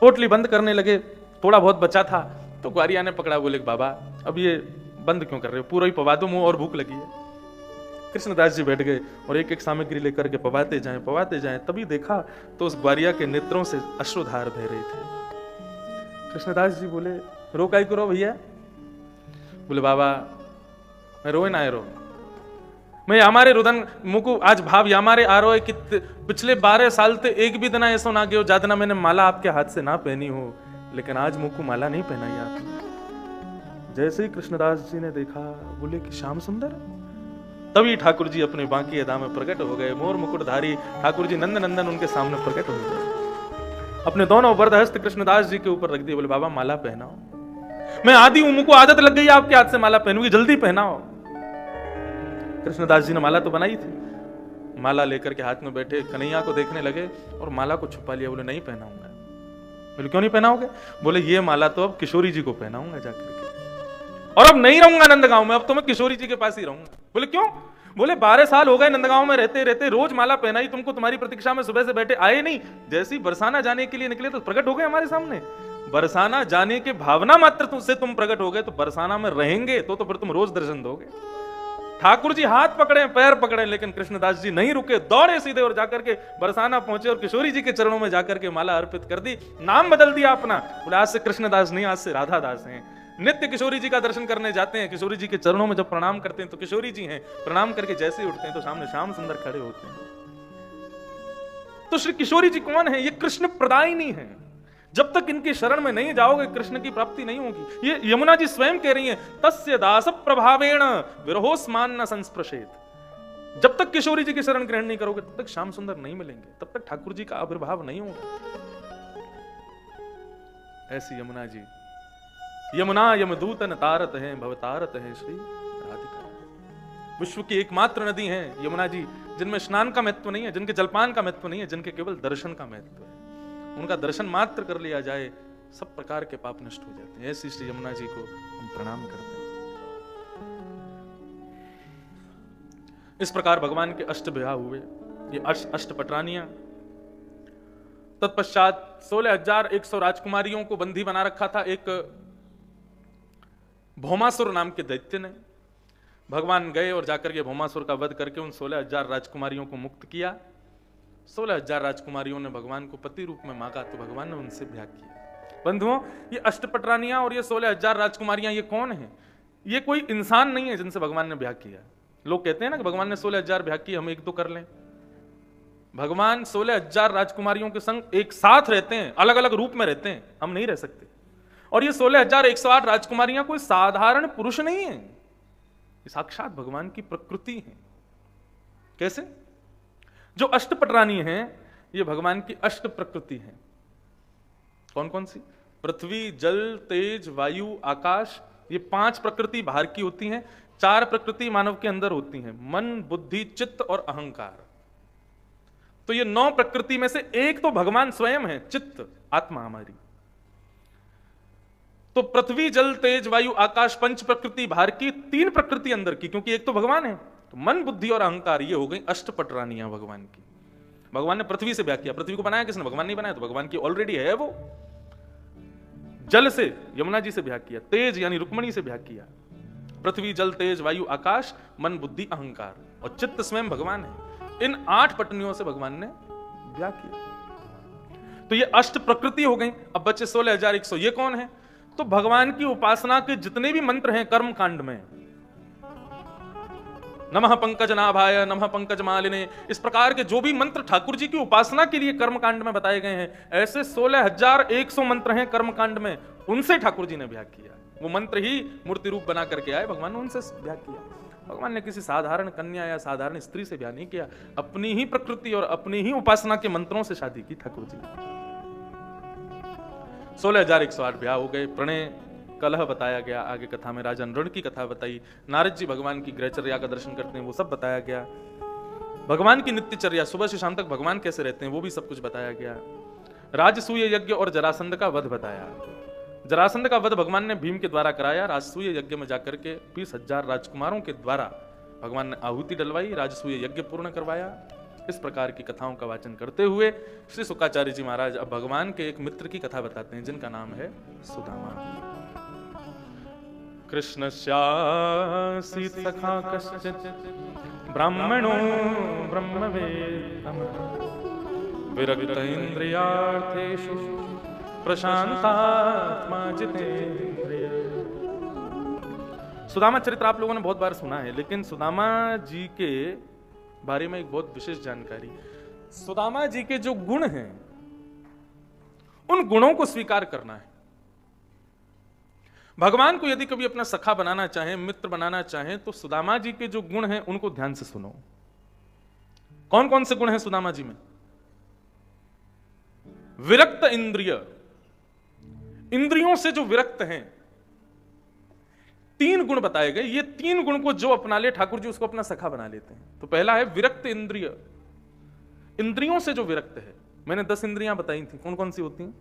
पोटली बंद करने लगे, थोड़ा बहुत बचा था तो ग्वारिया ने पकड़ा, बोले बाबा अब ये बंद क्यों कर रहे हो, पूरा ही पवा दो, मुंह और भूख लगी है। कृष्णदास जी बैठ गए और एक एक सामग्री लेकर के पवाते जाएं। तभी देखा तो उस ग्वारिया के नेत्रों से अश्रुधार बह रहे थे। कृष्णदास जी बोले रो काई करो भैया? बोले बाबा मैं रोए ना रो, मैं हमारे रुदन मुकु आज भाव हमारे आ रहा है कि पिछले 12 साल से एक भी दिन ऐसा ना गयो जातना मैंने माला आपके हाथ से ना पहनी हो, लेकिन आज मुकु माला नहीं पहनाई आपने। जैसे ही कृष्णदास जी ने देखा बोले कि श्याम सुंदर, तभी ठाकुर जी अपने बांकी अदा में प्रकट हो गए, मोर मुकुटधारी ठाकुर जी नंद नंदन उनके सामने प्रकट हो गए, अपने दोनों वरदहस्त कृष्णदास जी के ऊपर रख दिए, बोले बाबा माला पहनाओ, मैं आदि हूं, मुझको आदत लग गई आपके हाथ से माला पहनूंगी, जल्दी पहनाओ। कृष्णदास जी ने माला तो बनाई थी, माला लेकर के हाथ में बैठे कन्हैया को देखने लगे और माला को छुपा लिया, बोले नहीं पहनाऊंगा। बोले क्यों नहीं पहनाओगे? बोले ये माला तो अब किशोरी जी को पहनाऊंगा जाकर के, और अब नहीं रहूंगा नंदगांव में, अब तो मैं किशोरी जी के पास ही रहूंगा। बोले क्यों? बोले 12 साल हो गए नंदगांव में रहते रहते, रोज माला पहनाई तुमको, तुम्हारी प्रतीक्षा में सुबह से बैठे, आए नहीं। जैसे ही बरसाना जाने के लिए निकले तो प्रकट हो गए हमारे सामने। बरसाना जाने के भावना मात्र तुमसे तुम प्रकट हो गए, तो बरसाना में रहेंगे तो फिर तुम रोज दर्शन दोगे। ठाकुर जी हाथ पकड़े पैर पकड़े, लेकिन कृष्णदास जी नहीं रुके, दौड़े सीधे और जाकर के बरसाना पहुंचे और किशोरी जी के चरणों में जाकर के माला अर्पित कर दी। नाम बदल दिया अपना, बोले आज से कृष्णदास नहीं, आज से राधा दास हैं। नित्य किशोरी जी का दर्शन करने जाते हैं, किशोरी जी के चरणों में जब प्रणाम करते हैं तो किशोरी जी हैं, प्रणाम करके जैसे ही उठते हैं तो सामने श्याम सुंदर खड़े होते हैं। तो श्री किशोरी जी कौन है? ये कृष्ण प्रदायिनी है। जब तक इनकी शरण में नहीं जाओगे कृष्ण की प्राप्ति नहीं होगी। ये यमुना जी स्वयं कह रही हैं, तस्य दास प्रभावेण विरहोस्मान न संस्पृशेत। जब तक किशोरी जी की शरण ग्रहण नहीं करोगे तब तक श्याम सुंदर नहीं मिलेंगे, तब तक ठाकुर जी का आविर्भाव नहीं होगा। ऐसी यमुना जी, यमुना यमदूतन तारत है भवतारत है श्री राधिका। विश्व की एकमात्र नदी है यमुना जी जिनमें स्नान का महत्व नहीं है, जिनके जलपान का महत्व नहीं है, जिनके केवल दर्शन का महत्व है। उनका दर्शन मात्र कर लिया जाए सब प्रकार के पाप नष्ट हो जाते हैं। ऐसी श्री यमुना जी को हम प्रणाम करते हैं। इस प्रकार भगवान के अष्ट विवाह हुए, ये अष्ट पटरानियां। तत्पश्चात 16,100 राजकुमारियों को बंदी बना रखा था एक भौमासुर नाम के दैत्य ने। भगवान गए और जाकर के भौमासुर का वध करके उन 16,000 राजकुमारियों को मुक्त किया। 16,000 राजकुमारियों ने भगवान को पति रूप में मांगा तो भगवान ने उनसे ब्याह किया। बंधुओं, ये अष्टपटरानियां और ये 16,000 राजकुमारियां, ये कौन है? ये कोई इंसान नहीं है जिनसे भगवान ने ब्याह किया। लोग कहते हैं ना कि भगवान ने 16,000 ब्याह किए, हम एक दो कर लें। भगवान 16,000 राजकुमारियों के संग एक साथ रहते हैं, अलग अलग रूप में रहते हैं, हम नहीं रह सकते। और ये 16,108 राजकुमारियां कोई साधारण पुरुष नहीं है, ये साक्षात भगवान की प्रकृति है। कैसे? जो अष्टपटरानी हैं ये भगवान की अष्ट प्रकृति है। कौन कौन सी? पृथ्वी, जल, तेज, वायु, आकाश। ये 5 प्रकृति बाहर की होती हैं, 4 प्रकृति मानव के अंदर होती हैं, मन, बुद्धि, चित्त और अहंकार। तो ये 9 प्रकृति में से एक तो भगवान स्वयं है, चित्त, आत्मा हमारी। तो पृथ्वी, जल, तेज, वायु, आकाश 5 प्रकृति बाहर की, 3 प्रकृति अंदर की, क्योंकि एक तो भगवान है। तो मन, बुद्धि और अहंकार, ये हो गई अष्टपटरानियां भगवान की। भगवान ने पृथ्वी से ब्याह किया। पृथ्वी को बनाया किसने? भगवान नहीं बनाया, तो भगवान की ऑलरेडी है वो। जल से यमुना जी से ब्याह किया, तेज यानी रुक्मणी से ब्याह किया। पृथ्वी, जल, तेज, वायु, आकाश, मन, बुद्धि, अहंकार, और चित्त स्वयं भगवान है। इन 8 पत्नियों से भगवान ने ब्याह किया। तो ये अष्ट प्रकृति हो गई। अब बच्चे 16,100, ये कौन है? तो भगवान की उपासना के जितने भी मंत्र हैं कर्म कांड में, नमः पंकज नाभाय, नमः पंकज मालिने, इस प्रकार के जो भी मंत्र ठाकुर जी की उपासना के लिए कर्म कांड में बताए गए हैं, ऐसे 16,100 मंत्र हैं कर्म कांड में, उनसे ठाकुर जी ने ब्याह किया। वो मंत्र ही मूर्ति रूप बना करके आए, भगवान ने उनसे ब्याह किया। भगवान ने किसी साधारण कन्या या साधारण स्त्री से ब्याह नहीं किया, अपनी ही प्रकृति और अपनी ही उपासना के मंत्रों से शादी की ठाकुर जी ने। 16,108 ब्याह हो गए। प्रणय कलह बताया गया, आगे कथा में राजा नृण की कथा बताई, नारद जी भगवान की गृहचर्या का दर्शन करते हैं, वो सब बताया गया। भगवान की नित्यचर्या, सुबह से शाम तक भगवान कैसे रहते हैं, वो भी सब कुछ बताया गया। राजसूय यज्ञ और जरासंध का वध बताया। जरासंध का वध भगवान ने भीम के द्वारा कराया। राजसूय यज्ञ में जाकर के 20,000 राजकुमारों के द्वारा भगवान ने आहुति डलवाई, राजसूय यज्ञ पूर्ण करवाया। इस प्रकार की कथाओं का वाचन करते हुए श्री शुक्राचार्य जी महाराज अब भगवान के एक मित्र की कथा बताते हैं, जिनका नाम है सुदामा। कृष्णस्यासि सखा कश्चित् ब्राह्मणो ब्रह्मवेत्तमः विरक्त इंद्रियार्थेषु प्रशांतात्मा जितेन्द्रिय। सुदामा चरित्र आप लोगों ने बहुत बार सुना है, लेकिन सुदामा जी के बारे में एक बहुत विशेष जानकारी। सुदामा जी के जो गुण हैं, उन गुणों को स्वीकार करना है। भगवान को यदि कभी अपना सखा बनाना चाहें, मित्र बनाना चाहें, तो सुदामा जी के जो गुण हैं उनको ध्यान से सुनो। कौन कौन से गुण हैं सुदामा जी में? विरक्त इंद्रिय, इंद्रियों से जो विरक्त हैं, 3 गुण बताए गए। ये 3 गुण को जो अपना ले ठाकुर जी उसको अपना सखा बना लेते हैं। तो पहला है विरक्त इंद्रिय, इंद्रियों से जो विरक्त है। मैंने 10 इंद्रियां बताई थी, कौन कौन सी होती हैं?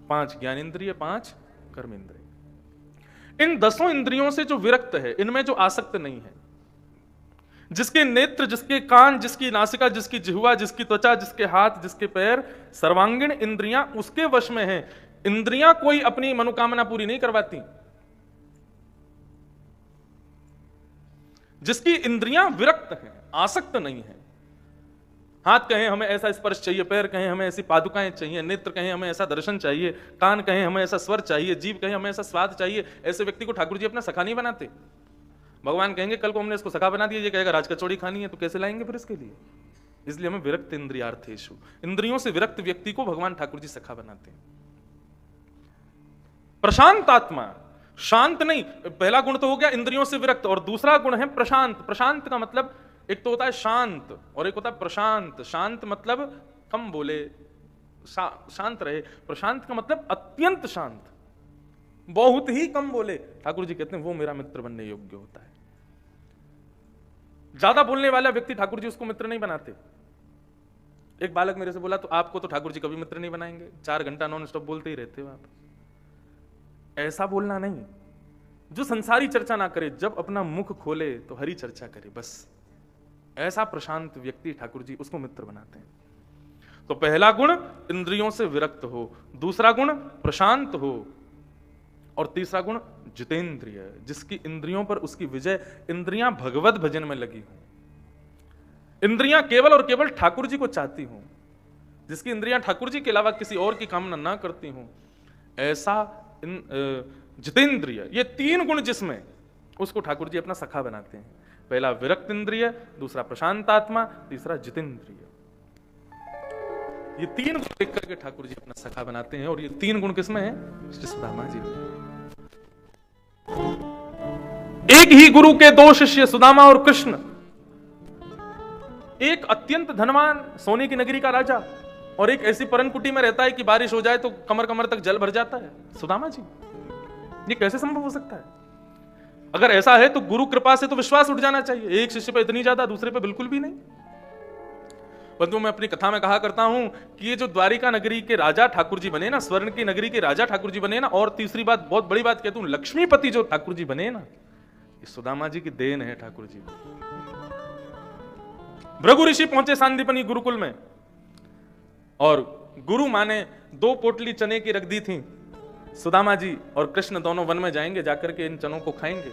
5 ज्ञान इंद्रिय, 5 कर्म इंद्रिय। इन 10 इंद्रियों से जो विरक्त है, इनमें जो आसक्त नहीं है, जिसके नेत्र, जिसके कान, जिसकी नासिका, जिसकी जिह्वा, जिसकी त्वचा, जिसके हाथ, जिसके पैर, सर्वांगीण इंद्रियां उसके वश में हैं। इंद्रियां कोई अपनी मनोकामना पूरी नहीं करवाती। जिसकी इंद्रियां विरक्त हैं, आसक्त नहीं है। हाथ कहें हमें ऐसा स्पर्श चाहिए, पैर कहें हमें ऐसी पादुकाएं चाहिए, नेत्र कहें हमें ऐसा दर्शन चाहिए, कान कहें हमें ऐसा स्वर चाहिए, जीभ कहें हमें ऐसा स्वाद चाहिए, ऐसे व्यक्ति को ठाकुर जी अपना सखा नहीं बनाते। भगवान कहेंगे कल को हमने इसको सखा बना दिया, ये कहेगा राज कचौड़ी खानी है, तो कैसे लाएंगे फिर इसके लिए? इसलिए हमें विरक्त इंद्रियार्थेषु, इंद्रियों से विरक्त व्यक्ति को भगवान ठाकुर जी सखा बनाते हैं। प्रशांत आत्मा, शांत नहीं, पहला गुण तो हो गया इंद्रियों से विरक्त, और दूसरा गुण है प्रशांत। प्रशांत का मतलब एक तो होता है शांत और एक होता है प्रशांत। शांत मतलब कम बोले, शांत रहे। प्रशांत का मतलब अत्यंत शांत, बहुत ही कम बोले। ठाकुर जी कहते हैं वो मेरा मित्र बनने योग्य होता है। ज्यादा बोलने वाला व्यक्ति ठाकुर जी उसको मित्र नहीं बनाते। एक बालक मेरे से बोला, तो आपको तो ठाकुर जी कभी मित्र नहीं बनाएंगे, 4 घंटा नॉन स्टॉप बोलते ही रहते हो आप। ऐसा बोलना नहीं, जो संसारी चर्चा ना करे, जब अपना मुख खोले तो हरी चर्चा करे, बस ऐसा प्रशांत व्यक्ति ठाकुर जी उसको मित्र बनाते हैं। तो पहला गुण इंद्रियों से विरक्त हो, दूसरा गुण प्रशांत हो, और तीसरा गुण जितेंद्रिय, जिसकी इंद्रियों पर उसकी विजय, इंद्रियां भगवत भजन में लगी हो, इंद्रियां केवल और केवल ठाकुर जी को चाहती हो, जिसकी इंद्रियां ठाकुर जी के अलावा किसी और की कामना ना करती हो, ऐसा जितेंद्रिय, ये 3 गुण जिसमें, उसको ठाकुर जी अपना सखा बनाते हैं। पहला विरक्त इंद्रिय, दूसरा प्रशांत आत्मा, तीसरा जितेंद्रिय। ये 3 गुण देख करके ठाकुर जी अपना सखा बनाते हैं। और ये 3 गुण किसमें है? श्री सुदामा जी में। एक ही गुरु के 2 शिष्य, सुदामा और कृष्ण। एक अत्यंत धनवान सोने की नगरी का राजा, और एक ऐसी परनकुटी में रहता है कि बारिश हो जाए तो कमर कमर तक जल भर जाता है। सुदामा जी, ये कैसे संभव हो सकता है? अगर ऐसा है तो गुरु कृपा से तो विश्वास उठ जाना चाहिए। एक शिष्य पे इतनी ज्यादा, दूसरे पे बिल्कुल भी नहीं। परंतु मैं अपनी कथा में कहा करता हूं कि ये जो द्वारिका नगरी के राजा ठाकुर जी बने ना, स्वर्ण की नगरी के राजा ठाकुर जी बने ना, और तीसरी बात, बहुत बड़ी बात कहता हूं, लक्ष्मीपति जो ठाकुर जी बने ना, ये सुदामा जी की देन है ठाकुर जी। भृगु ऋषि पहुंचे सांदीपनी गुरुकुल में, और गुरु माने 2 पोटली चने की रख दी थी। सुदामा जी और कृष्ण दोनों वन में जाएंगे, जाकर के इन चनों को खाएंगे।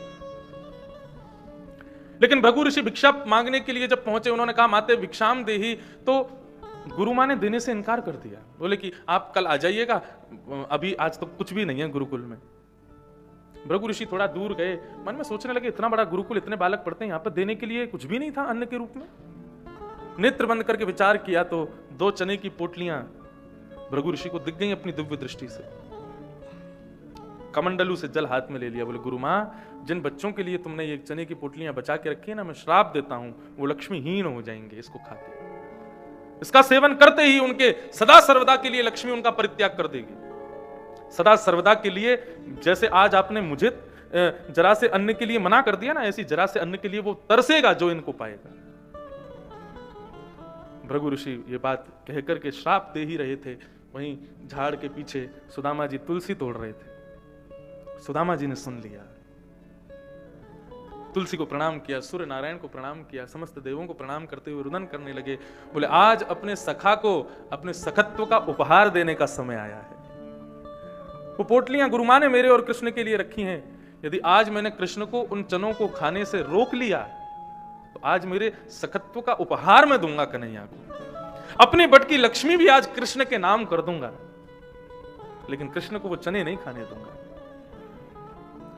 लेकिन भृगु ऋषि भिक्षा मांगने के लिए जब पहुंचे, उन्होंने कहा माते भिक्षाम देही, तो गुरु मां ने देने से इनकार कर दिया। बोले कि आप कल आ जाइएगा, अभी आज तो कुछ भी नहीं है गुरुकुल में। भृगु ऋषि थोड़ा दूर गए, मन में सोचने लगे इतना बड़ा गुरुकुल, इतने बालक पढ़ते हैं, यहां पर देने के लिए कुछ भी नहीं था अन्न के रूप में। नेत्र बंद करके विचार किया तो 2 चने की पोटलियां भृगु ऋषि को दिख गई अपनी दिव्य दृष्टि से। कमंडलू से जल हाथ में ले लिया, बोले गुरु मां, जिन बच्चों के लिए तुमने ये चने की पोटलियां बचा के रखी है ना, मैं श्राप देता हूं वो लक्ष्मीहीन हो जाएंगे इसको खाते। इसका सेवन करते ही उनके सदा सर्वदा के लिए लक्ष्मी उनका परित्याग कर देगी। सदा सर्वदा के लिए, जैसे आज आपने मुझे जरा से अन्न के लिए मना कर दिया ना, ऐसी जरा से अन्न के लिए वो तरसेगा जो इनको पाएगा। भृगु ऋषि ये बात कहकर के श्राप दे ही रहे थे, वहीं झाड़ के पीछे सुदामा जी तुलसी तोड़ रहे थे। सुदामा जी ने सुन लिया, तुलसी को प्रणाम किया, सूर्य नारायण को प्रणाम किया, समस्त देवों को प्रणाम करते हुए रुदन करने लगे। बोले आज अपने सखा को अपने सखत्व का उपहार देने का समय आया है। वो पोटलियां गुरु मां ने मेरे और कृष्ण के लिए रखी हैं, यदि आज मैंने कृष्ण को उन चनों को खाने से रोक लिया तो आज मेरे सखत्व का उपहार मैं दूंगा कन्हैया को। अपनी बट की लक्ष्मी भी आज कृष्ण के नाम कर दूंगा, लेकिन कृष्ण को वो चने नहीं खाने दूंगा।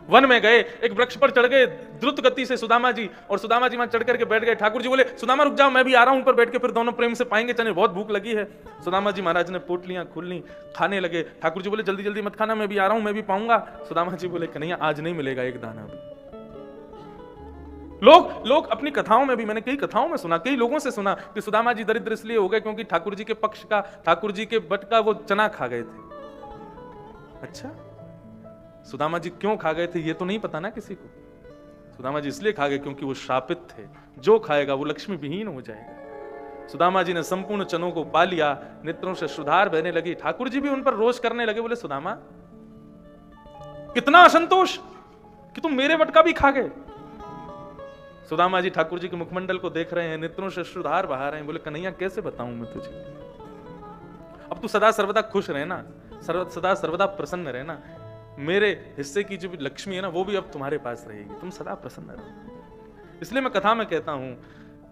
वन में गए, एक वृक्ष पर चढ़ गए द्रुत गति से सुदामा जी, और सुदामा जी वहां चढ़ करके बैठ गए। ठाकुर जी बोले सुदामा रुक जाओ, मैं भी आ रहा हूं ऊपर बैठ के, फिर दोनों प्रेम से पाएंगे चने, बहुत भूख लगी है। सुदामा जी महाराज ने पोटलियां खोलनी, खाने लगे। ठाकुर जी बोले जल्दी जल्दी मत खाना, मैं भी आ रहा हूं, मैं भी पाऊंगा। सुदामा जी बोले कन्हैया आज नहीं मिलेगा एक दाना भी। लोग अपनी कथाओं में भी, मैंने कई कथाओं में सुना, कई लोगों से सुना कि सुदामा जी दरिद्र इसलिए हो गए क्योंकि ठाकुर जी के पक्ष का, ठाकुर जी के बट का वो चना खा गए थे। अच्छा, सुदामा जी क्यों खा गए थे ये तो नहीं पता ना किसी को। सुदामा जी इसलिए खा गए क्योंकि वो श्रापित थे, जो खाएगा वो लक्ष्मी विहीन हो जाएगा। सुदामा जी ने संपूर्ण चनों को पा लिया, नेत्रों से सुधार बहने लगी। ठाकुर जी भी उन पर रोष करने लगे, बोले सुदामा कितना असंतोष, कि तुम मेरे वट का भी खा गए। सुदामा जी ठाकुर जी के मुखमंडल को देख रहे हैं, नेत्रों से अश्रुधार बहा रहे हैं, बोले कन्हैया कैसे बताऊं मैं तुझे, अब तू सदा सर्वदा खुश रहना, सदा सर्वदा प्रसन्न रहना, मेरे हिस्से की जो लक्ष्मी है ना वो भी अब तुम्हारे पास रहेगी, तुम सदा प्रसन्न रहो। इसलिए मैं कथा में कहता हूं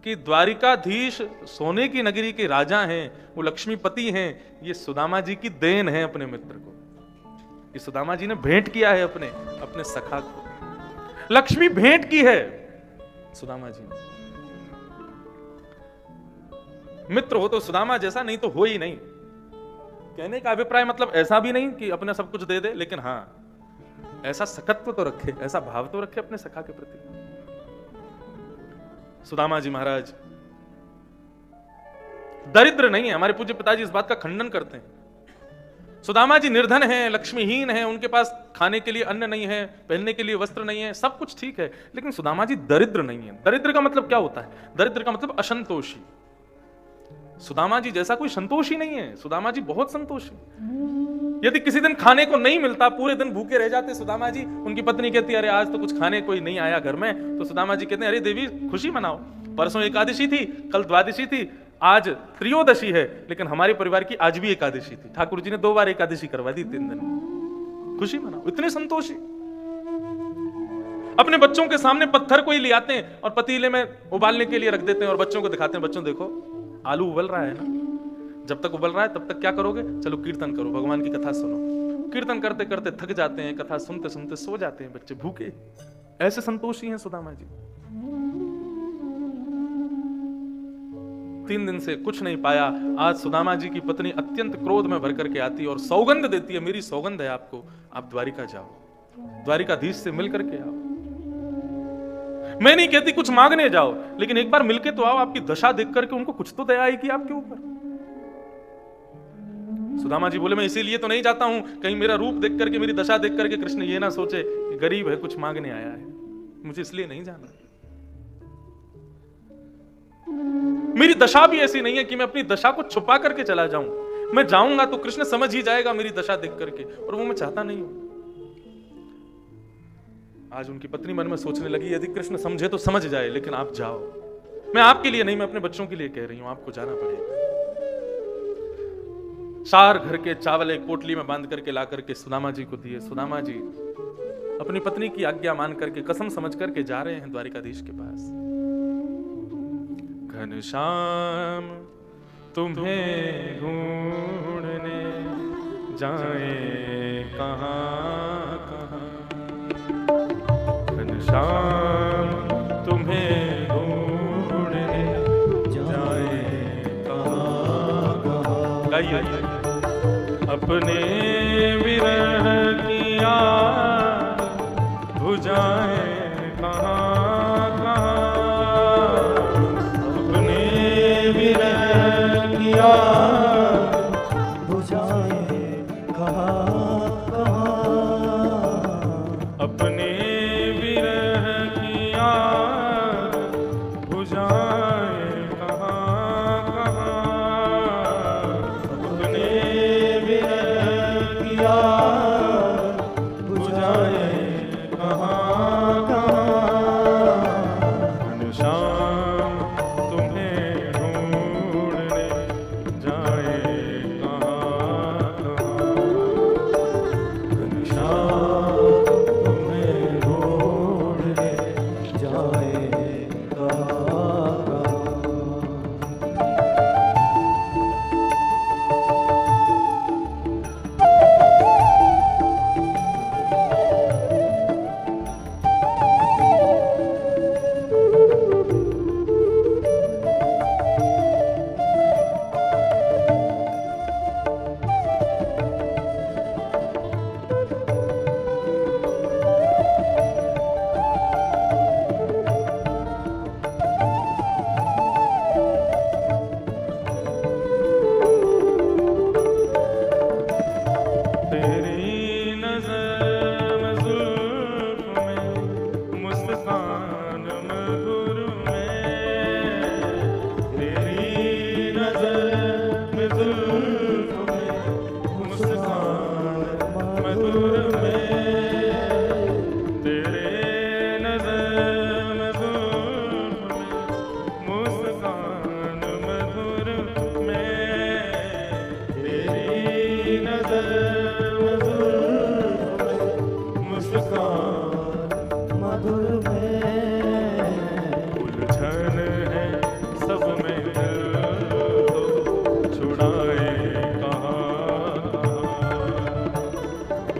कि द्वारिकाधीश सोने की नगरी के राजा हैं, वो लक्ष्मीपति हैं, ये सुदामा जी की देन है अपने मित्र को, ये सुदामा जी ने भेंट किया है अपने सखा को, लक्ष्मी भेंट की है सुदामा जी ने। मित्र हो तो सुदामा जैसा, नहीं तो हो ही नहीं। कहने का अभिप्राय मतलब ऐसा भी नहीं कि अपना सब कुछ दे दे, लेकिन हां ऐसा सखत्व तो रखे, ऐसा भाव तो रखे अपने सखा के प्रति। सुदामा जी महाराज दरिद्र नहीं है, हमारे पूज्य पिताजी इस बात का खंडन करते हैं। सुदामा जी निर्धन हैं, लक्ष्मीहीन हैं, उनके पास खाने के लिए अन्न नहीं है, पहनने के लिए वस्त्र नहीं है, सब कुछ ठीक है, लेकिन सुदामा जी दरिद्र नहीं है। दरिद्र का मतलब क्या होता है? दरिद्र का मतलब असंतोषी। सुदामा जी जैसा कोई संतोषी नहीं है, सुदामा जी बहुत संतोषी। यदि किसी दिन खाने को नहीं मिलता, पूरे दिन भूखे रह जाते सुदामा जी, उनकी पत्नी कहती है अरे आज तो कुछ खाने कोई नहीं आया घर में, तो सुदामा जी कहते हैं अरे देवी खुशी मनाओ, परसों एकादशी थी, कल द्वादशी थी, आज त्रयोदशी है, लेकिन हमारे परिवार की आज भी एकादशी थी, ठाकुर जी ने 2 बार एकादशी करवा दी 3 दिन में, खुशी मनाओ। इतने संतोषी। अपने बच्चों के सामने पत्थर को ही ले आते हैं और पतीले में उबालने के लिए रख देते हैं और बच्चों को दिखाते हैं, बच्चों देखो आलू उबल रहा है ना, जब तक उबल रहा है तब तक क्या करोगे, चलो कीर्तन करो, भगवान की कथा सुनो। कीर्तन करते करते थक जाते हैं, कथा सुनते सुनते सो जाते हैं बच्चे भूखे। ऐसे संतोषी हैं सुदामा जी। 3 दिन से कुछ नहीं पाया। आज सुदामा जी की पत्नी अत्यंत क्रोध में भर करके आती है और सौगंध देती है, मेरी सौगंध है आपको, आप द्वारिका जाओ, द्वारिकाधीश से मिल करके आओ। मैं नहीं कहती कुछ मांगने जाओ, लेकिन एक बार मिलके तो आओ, आपकी दशा देख करके उनको कुछ तो दया आएगी आपके ऊपर। सुदामा जी बोले मैं इसीलिए तो नहीं जाता हूं, कहीं मेरा रूप देख करके, मेरी दशा देख करके कृष्ण ये ना सोचे कि गरीब है कुछ मांगने आया है, मुझे इसलिए नहीं जाना। मेरी दशा भी ऐसी नहीं है कि मैं अपनी दशा को छुपा करके चला जाऊं, मैं जाऊंगा तो कृष्ण समझ ही जाएगा मेरी दशा देख करके, और वो मैं चाहता नहीं हूं। आज उनकी पत्नी मन में सोचने लगी यदि कृष्ण समझे तो समझ जाए, लेकिन आप जाओ, मैं आपके लिए नहीं, मैं अपने बच्चों के लिए कह रही हूं, आपको जाना पड़ेगा। चार घर के चावल एक पोटली में बांध करके ला करके सुदामा जी को दिए। सुदामा जी अपनी पत्नी की आज्ञा मान करके, कसम समझ करके जा रहे हैं द्वारिकाधीश के पास। घनश्याम तुम्हें ढूंढने जाए कहां कहां, घनश्याम तुम्हें ढूंढने जाए कहां कहां। गाइए। अपने विरह की आग बुझाए कहां कहां, अपने विरह की आग बुझाए कहां कहां, अपने विरह की आग बुझाए कहां कहां, अपने विरह की आग बुझाए कहां कहां, घनश्याम तुम्हें ढूंढने जाए कहां कहां, घनश्याम तुम्हें मुस्कान मधुर में, उलझन है सब में तो छुड़ाए कहाँ,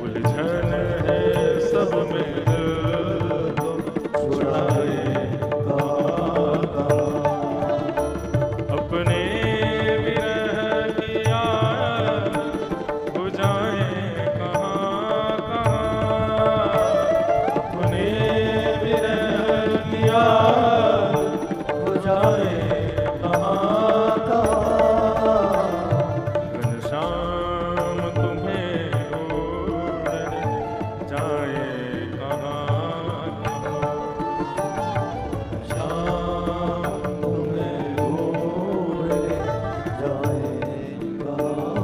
उलझन है सब में तो छुड़ाए कहाँ, अपने विरह की आग बुझाए कहाँ कहाँ, अपने विरह की आग बुझाए कहाँ कहाँ, घनश्याम तुम्हें उड़ने जाए कहाँ कहाँ, शाम तुम्हें उड़ने जाए कहाँ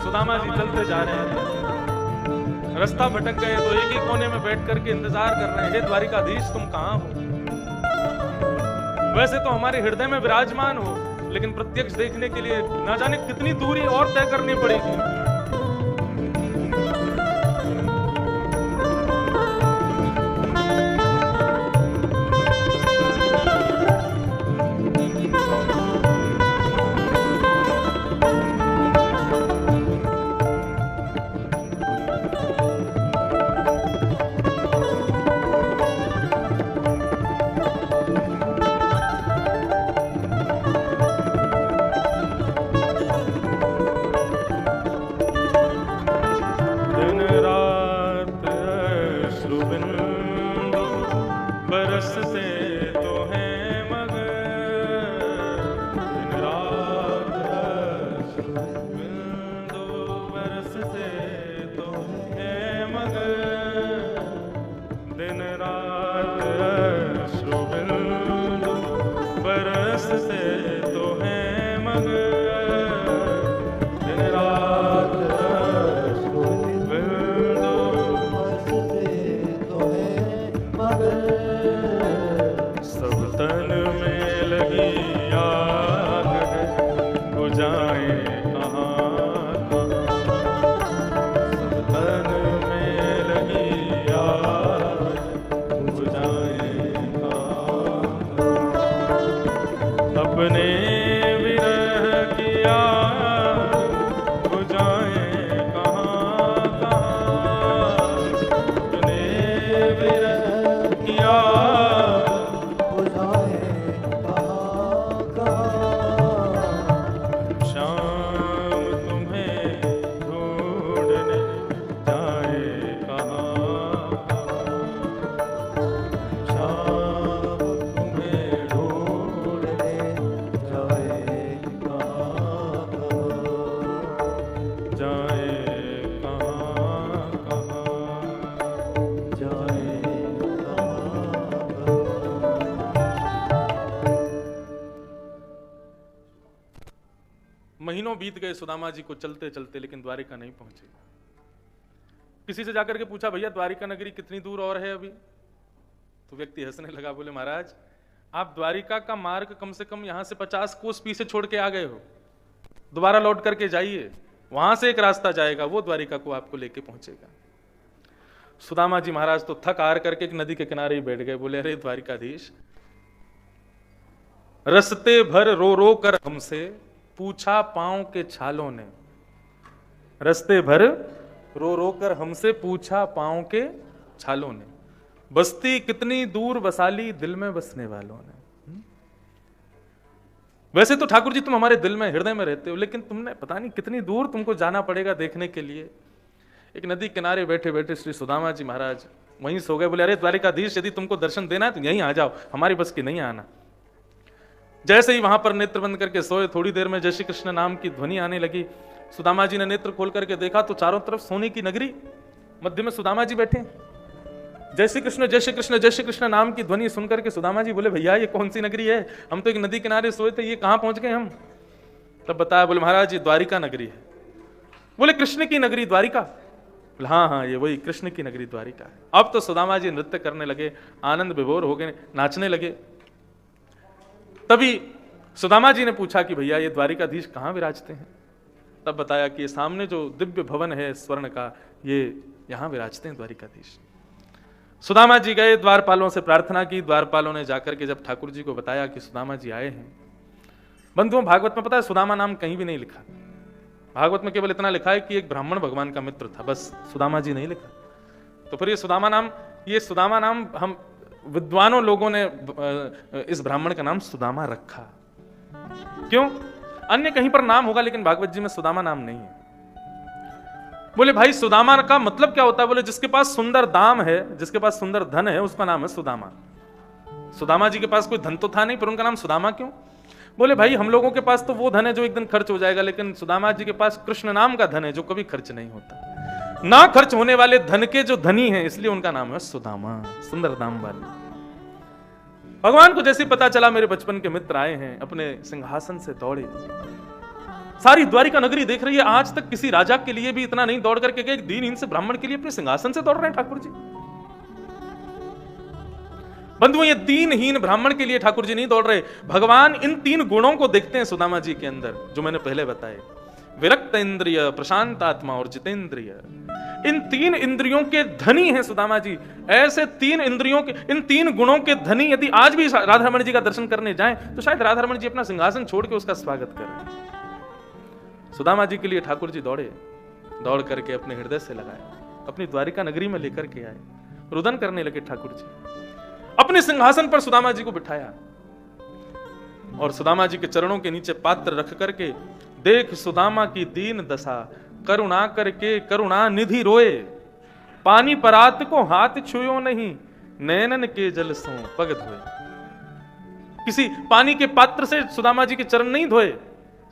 सुदामा जी चलते जा रहे हैं, रास्ता भटक गए तो एक ही कोने में बैठ करके इंतजार कर रहे हैं, हे द्वारिकाधीश तुम कहाँ हो। वैसे तो हमारे हृदय में विराजमान हो, लेकिन प्रत्यक्ष देखने के लिए ना जाने कितनी दूरी और तय करनी पड़ेगी। दिन रात अश्रुबिंदु बरसते तो हैं मगर, दिन रात अश्रुबिंदु बरसते तो हैं मगर, दिन रात अश्रुबिंदु बरसते तो हैं मगर, दिन रात सब तन में लगी आग है बुझाए कहाँ कहाँ, सब तन में लगी आग बुझाए कहाँ कहाँ, अपने विरह की आग बुझाए कहाँ कहाँ, अपने विरह की आग बुझाए कहाँ कहाँ, शाम तुम्हें ढूंढने जाए कहाँ कहाँ, शाम तुम्हें ढूंढने जाए कहाँ कहाँ, जाए कहाँ कहाँ। जाए कहाँ कहाँ। महीनों बीत गए सुदामा जी को चलते चलते, लेकिन द्वारिका नहीं पहुंचे। किसी से जाकर के पूछा, भैया द्वारिका नगरी कितनी दूर और है अभी? तो व्यक्ति हंसने लगा, बोले महाराज आप द्वारिका का मार्ग कम से कम यहां से 50 कोस पीछे छोड़ के आ गए हो, दोबारा लौट करके जाइए, वहां से एक रास्ता जाएगा, वो द्वारिका को आपको लेके पहुंचेगा। सुदामा जी महाराज तो थक हार करके एक नदी के किनारे ही बैठ गए, बोले अरे द्वारिकाधीश, रस्ते भर रो रो कर हमसे पूछा पांव के छालों ने, रस्ते भर रो रो कर हमसे पूछा पांव के छालों ने, बस्ती कितनी दूर बसाली दिल में बसने वालों ने। वैसे तो ठाकुर जी तुम हमारे दिल में हृदय में रहते हो, लेकिन तुमने पता नहीं कितनी दूर तुमको जाना पड़ेगा देखने के लिए। एक नदी किनारे बैठे बैठे श्री सुदामा जी महाराज वहीं सो गए। बोले अरे द्वारिकाधीश, यदि तुमको दर्शन देना है तो यहीं आ जाओ, हमारी बस की नहीं आना। जैसे ही वहां पर नेत्र बंद करके सोए, थोड़ी देर में जय श्री कृष्ण नाम की ध्वनि आने लगी। सुदामा जी ने नेत्र खोल करके देखा तो चारों तरफ सोने की नगरी, मध्य में सुदामा जी बैठे। जय श्री कृष्ण जय श्री कृष्ण जय श्री कृष्ण नाम की ध्वनि सुनकर के सुदामा जी बोले भैया ये कौन सी नगरी है, हम तो एक नदी किनारे सोए थे, ये कहां पहुंच गए हम? तब बताया, बोले महाराज ये द्वारिका नगरी है। बोले कृष्ण की नगरी द्वारिका? बोले हाँ हाँ ये वही कृष्ण की नगरी द्वारिका है। अब तो सुदामा जी नृत्य करने लगे, आनंद विभोर हो गए, नाचने लगे। तभी सुदामा जी ने पूछा कि भैया ये द्वारिकाधीश कहाँ विराजते हैं? तब बताया कि ये सामने जो दिव्य भवन है स्वर्ण का, ये यहां विराजते हैं द्वारिकाधीश। सुदामा जी गए, द्वारपालों से प्रार्थना की। द्वारपालों ने जाकर के जब ठाकुर जी को बताया कि सुदामा जी आए हैं, बंधुओं भागवत में पता है सुदामा नाम कहीं भी नहीं लिखा। भागवत में केवल इतना लिखा है कि एक ब्राह्मण भगवान का मित्र था, बस सुदामा जी नहीं लिखा। तो फिर ये सुदामा नाम हम विद्वानों लोगों ने इस ब्राह्मण का नाम सुदामा रखा। क्यों? अन्य कहीं पर नाम होगा लेकिन भागवत जी में सुदामा नाम नहीं है। बोले भाई सुदामा का मतलब क्या होता है? बोले जिसके पास सुंदर दाम है, जिसके पास सुंदर धन है, उसका नाम है सुदामा। सुदामा जी के पास कोई धन तो था नहीं, पर उनका नाम सुदामा क्यों? बोले भाई हम लोगों के पास तो वो धन है जो एक दिन खर्च हो जाएगा, लेकिन सुदामा जी के पास कृष्ण नाम का धन है जो कभी खर्च नहीं होता, ना खर्च होने वाले धन के जो धनी हैं, इसलिए उनका नाम है सुदामा, सुंदर दाम वाले। भगवान को जैसे पता चला मेरे बचपन के मित्र आए हैं, अपने सिंहासन से दौड़े। सारी द्वारिका नगरी देख रही है, आज तक किसी राजा के लिए भी इतना नहीं दौड़ करके गए, एक दीनहीन से ब्राह्मण के लिए अपने सिंहासन से दौड़ रहे हैं ठाकुर जी। बंधुओं, ये दीनहीन ब्राह्मण के लिए ठाकुर जी नहीं दौड़ रहे। भगवान इन 3 गुणों को देखते हैं सुदामा जी के अंदर, जो मैंने पहले बताए, विरक्त इंद्रिय, प्रशांत आत्मा और जितेंद्रिय। इन 3 इंद्रियों के धनी हैं सुदामा जी। ऐसे 3 इंद्रियों के, इन 3 गुणों के धनी यदि आज भी राधारमण जी का दर्शन करने जाएं, तो शायद राधारमण जी अपना सिंहासन छोड़ के उसका स्वागत करें। सुदामा जी के लिए ठाकुर जी दौड़े, दौड़ करके अपने हृदय से लगाए, अपनी द्वारिका नगरी में लेकर के आए। रुदन करने लगे ठाकुर जी, अपने सिंहासन पर सुदामा जी को बिठाया और सुदामा जी के चरणों के नीचे पात्र रख करके, देख सुदामा की दीन दशा, करुणा करके करुणा निधि रोए, पानी परात को हाथ छुयो नहीं, नैनन के जल सो पग धोए। किसी पानी के पात्र से सुदामा जी के चरण नहीं धोए।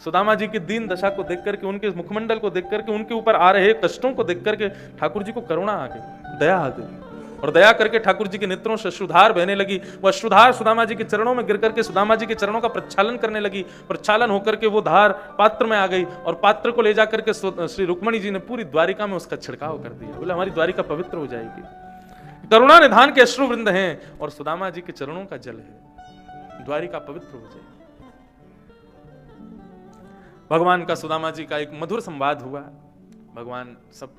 सुदामा जी की दीन दशा को देख करके, उनके मुखमंडल को देख करके, उनके ऊपर आ रहे कष्टों को देख करके ठाकुर जी को करुणा आ गई, दया आ गई, और दया करके ठाकुर जी के नेत्रों से अश्रुधार बहने लगी। वह अश्रुधार सुदामा जी के चरणों में गिर करके सुदामा जी के चरणों का प्रक्षालन करने लगी। प्रक्षालन होकर के वो धार पात्र में आ गई और पात्र को ले जाकर के श्री रुक्मणी जी ने पूरी द्वारिका में उसका छिड़काव कर दिया। बोले हमारी द्वारिका पवित्र हो जाएगी। करुणा निधान के अश्रुवृंद हैं और सुदामा जी के चरणों का जल है, द्वारिका पवित्र हो जाएगी। भगवान का सुदामा जी का एक मधुर संवाद हुआ। भगवान सब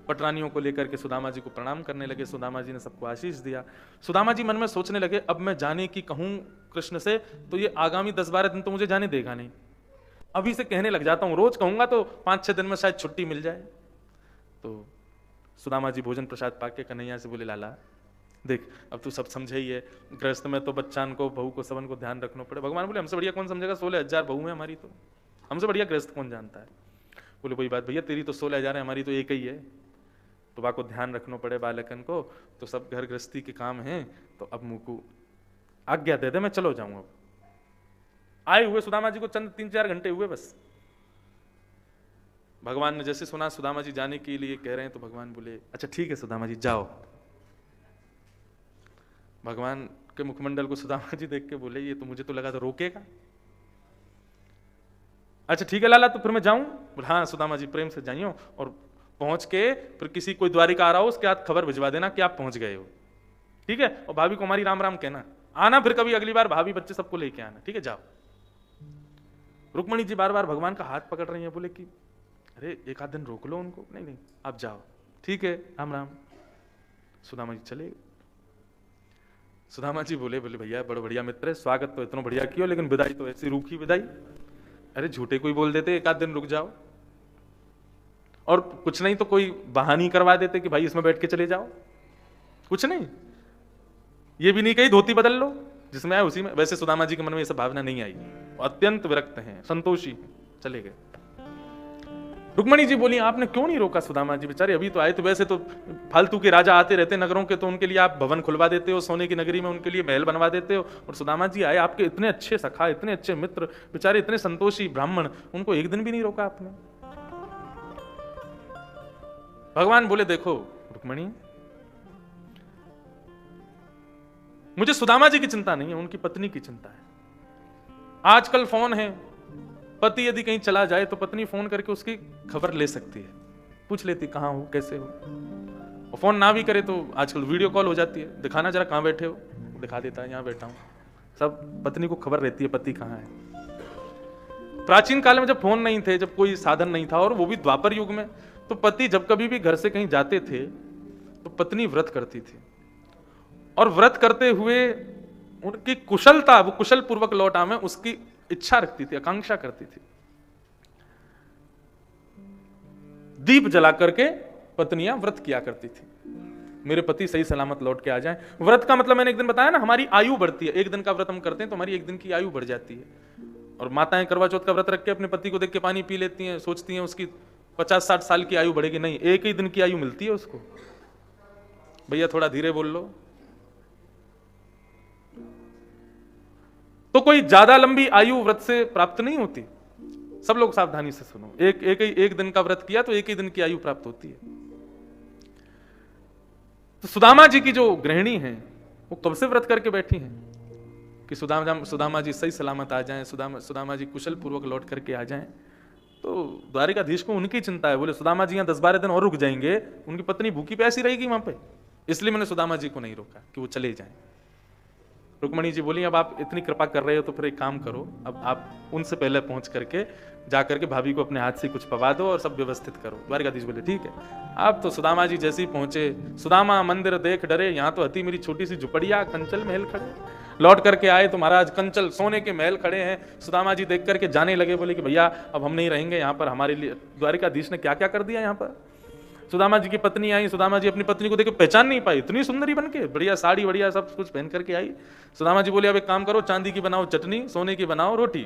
पटरानियों को लेकर के सुदामा जी को प्रणाम करने लगे। सुदामा जी ने सबको आशीष दिया। सुदामा जी मन में सोचने लगे, अब मैं जाने की कहूं कृष्ण से तो ये आगामी 10-12 दिन तो मुझे जाने देगा नहीं। अभी से कहने लग जाता हूं, रोज कहूंगा तो 5-6 दिन में शायद छुट्टी मिल जाए। तो सुदामा जी भोजन प्रसाद पाके कन्हैया से बोले, लाला देख अब तू सब समझे ही है, गृहस्थ में तो बच्चान को, बहू को, सबन को ध्यान रखना पड़े। भगवान बोले हमसे बढ़िया कौन समझेगा, 16,000 बहू है हमारी, तो हमसे बढ़िया गृहस्थ कौन जानता है। बोले वही बात भैया, तेरी तो 16,000 है, हमारी तो एक ही है, तो बा को ध्यान रखना पड़े बालकन को, तो सब घर गृहस्थी के काम हैं, तो अब मुँह को आज्ञा दे दे, मैं चलो जाऊं। अब आए हुए सुदामा जी को चंद 3-4 घंटे हुए बस। भगवान ने जैसे सुना सुदामा जी जाने के लिए कह रहे हैं, तो भगवान बोले अच्छा ठीक है सुदामा जी जाओ। भगवान के मुखमंडल को सुदामा जी देख के बोले, ये तो मुझे तो लगा था रोकेगा। अच्छा ठीक है लाला, तो फिर मैं जाऊं? बोले हाँ सुदामा जी प्रेम से जाइयो, और पहुंच के फिर किसी कोई द्वारिका आ रहा हो उसके हाथ खबर भिजवा देना कि आप पहुंच गए हो, ठीक है? और भाभी को हमारी राम राम कहना, आना फिर कभी अगली बार भाभी बच्चे सबको लेके आना, ठीक है? जाओ। रुक्मणी जी बार बार भगवान का हाथ पकड़ रही हैं, बोले कि अरे एक आध दिन रोक लो उनको। नहीं नहीं आप जाओ, ठीक है राम राम। सुदामा जी चले। सुदामा जी बोले भैया बड़ा बढ़िया मित्र है, स्वागत तो इतना बढ़िया किया, लेकिन विदाई तो ऐसी रूखी विदाई। अरे झूठे कोई बोल देते एक आध दिन रुक जाओ, और कुछ नहीं तो कोई बहानी करवा देते कि भाई इसमें बैठ के चले जाओ, कुछ नहीं, ये भी नहीं कही धोती बदल लो, जिसमें आए उसी में। वैसे सुदामा जी के मन में ये सब भावना नहीं आई, अत्यंत विरक्त हैं, संतोषी हैं, चले गए। रुक्मणी जी बोली आपने क्यों नहीं रोका सुदामा जी, बेचारे अभी तो आए। तो वैसे तो फालतू के राजा आते रहते नगरों के, तो उनके लिए आप भवन खुलवा देते हो, सोने की नगरी में उनके लिए महल बनवा देते हो, और सुदामा जी आए आपके इतने अच्छे सखा, इतने अच्छे मित्र, बेचारे इतने संतोषी ब्राह्मण, उनको एक दिन भी नहीं रोका आपने। भगवान बोले देखो रुक्मणी, मुझे सुदामा जी की चिंता नहीं है, उनकी पत्नी की चिंता है। आजकल फोन है, पति यदि कहीं चला जाए तो पत्नी फोन करके उसकी खबर ले सकती है, पूछ लेती कहाँ हो कैसे हो। और फोन ना भी करे तो आजकल वीडियो कॉल हो जाती है, दिखाना जरा कहाँ बैठे हो, दिखा देता है यहाँ बैठा हूँ। सब पत्नी को खबर रहती है पति कहाँ है। प्राचीन काल में जब फोन नहीं थे, जब कोई साधन नहीं था, और वो भी द्वापर युग में, तो पति जब कभी भी घर से कहीं जाते थे तो पत्नी व्रत करती थी, और व्रत करते हुए उनकी कुशलता, वो कुशल पूर्वक लौट आवे उसकी इच्छा रखती थी, आकांक्षा करती थी। दीप जला करके पत्नियां व्रत किया करती थी, मेरे पति सही सलामत लौट के आ जाएं। व्रत का मतलब मैंने एक दिन बताया ना, हमारी आयु बढ़ती है। एक दिन का व्रत हम करते हैं तो हमारी एक दिन की आयु बढ़ जाती है। और माताएं करवा चौथ का व्रत रख के अपने पति को देख के पानी पी लेती हैं, सोचती हैं उसकी 50-60 साल की आयु बढ़ेगी। नहीं, एक ही दिन की आयु मिलती है उसको। भैया थोड़ा धीरे बोल लो। तो कोई ज्यादा लंबी आयु व्रत से प्राप्त नहीं होती। सब लोग सावधानी से सुनो, एक दिन का व्रत किया तो एक ही दिन की आयु प्राप्त होती है। तो सुदामा जी की जो गृहिणी हैं वो कब से व्रत करके बैठी हैं कि सुदामा जी सही सलामत आ जाएं, सुदामा जी कुशल पूर्वक लौट करके आ जाएं। तो द्वारिकाधीश को उनकी चिंता है, बोले सुदामा जी यहाँ 10-12 दिन और रुक जाएंगे, उनकी पत्नी भूखी प्यासी रहेगी वहां पे, इसलिए मैंने सुदामा जी को नहीं रोका कि वो चले जाएं। रुक्मणी जी बोली अब आप इतनी कृपा कर रहे हो तो फिर एक काम करो, अब आप उनसे पहले पहुंच करके जाकर के भाभी को अपने हाथ से कुछ पवा दो और सब व्यवस्थित करो। द्वारिकाधीश बोले ठीक है। अब तो सुदामा जी जैसे ही पहुंचे, सुदामा मंदिर देख डरे, यहाँ तो हती मेरी छोटी सी झुपड़िया, कंचल महल खड़े। लौट करके आए तो महाराज कंचल सोने के महल खड़े हैं। सुदामा जी देख करके जाने लगे, बोले कि भैया अब हम नहीं रहेंगे यहाँ पर, हमारे लिए द्वारिकाधीश ने क्या क्या कर दिया यहाँ पर। सुदामा जी की पत्नी आई, सुदामा जी अपनी पत्नी को देख के पहचान नहीं पाई, इतनी सुंदरी बनके, बढ़िया साड़ी बढ़िया सब कुछ पहन करके आई। सुदामा जी बोले अब एक काम करो, चांदी की बनाओ चटनी, सोने की बनाओ रोटी,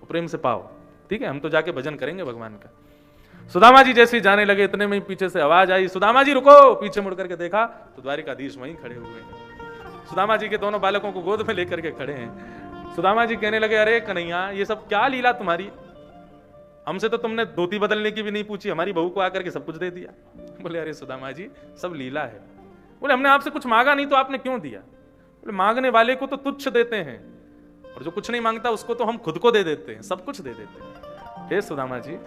प्रेम से पाओ, ठीक है, हम तो जाके भजन करेंगे भगवान का। सुदामा जी जैसे ही जाने लगे इतने में पीछे से आवाज आई, सुदामा जी रुको। पीछे मुड़ करके देखा तो द्वारिकाधीश वहीं खड़े हुए हैं। सुदामा जी के दोनों बालकों को गोद में लेकर के खड़े हैं। सुदामा जी कहने लगे अरे कन्हैया ये सब क्या लीला तुम्हारी, हमसे तो तुमने धोती बदलने की भी नहीं पूछी, हमारी बहू को आकर के सब कुछ दे दिया। बोले अरे सुदामा जी सब लीला है। बोले हमने आपसे कुछ मांगा नहीं तो आपने क्यों दिया। बोले मांगने वाले को तो तुच्छ देते हैं और जो कुछ नहीं मांगता उसको तो हम खुद को दे देते हैं, सब कुछ दे देते हैं। हे सुदामा जी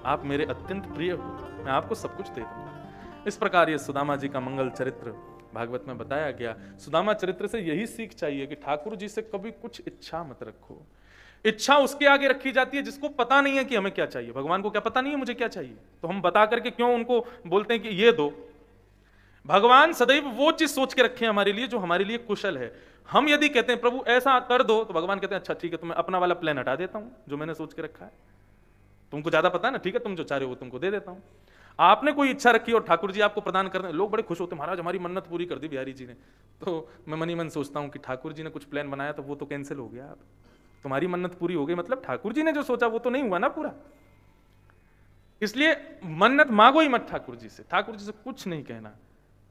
आप मेरे अत्यंत प्रिय हो, मैं आपको सब कुछ दे दूंगा। इस प्रकार ये सुदामा जी का मंगल चरित्र भागवत में बताया गया। सुदामा चरित्र से यही सीख चाहिए कि ठाकुर जी से कभी कुछ इच्छा मत रखो। इच्छा उसके आगे रखी जाती है जिसको पता नहीं है कि हमें क्या चाहिए। भगवान को क्या पता नहीं है मुझे क्या चाहिए, तो हम बता करके क्यों उनको बोलते हैं कि ये दो। भगवान सदैव वो चीज सोच के रखे हमारे लिए जो हमारे लिए कुशल है। हम यदि कहते हैं प्रभु ऐसा कर दो, तो भगवान कहते हैं अच्छा ठीक है, तो मैं अपना वाला प्लान हटा देता हूं जो मैंने सोच के रखा है, तुमको ज्यादा पता है ना, ठीक है, तुम जो चाह रहे हो वो तुमको दे देता हूं। आपने कोई इच्छा रखी और ठाकुर जी आपको प्रदान कर दें, लोग बड़े खुश होते हैं, महाराज हमारी मन्नत पूरी कर दी बिहारी जी ने। तो मैं मन ही मन सोचता हूं कि ठाकुर जी ने कुछ प्लान बनाया तो वो तो कैंसिल हो गया, अब तुम्हारी मन्नत पूरी हो गई, मतलब ठाकुर जी ने जो सोचा वो तो नहीं हुआ ना पूरा। इसलिए मन्नत मांगो ही मत ठाकुर जी से, ठाकुर जी से कुछ नहीं कहना,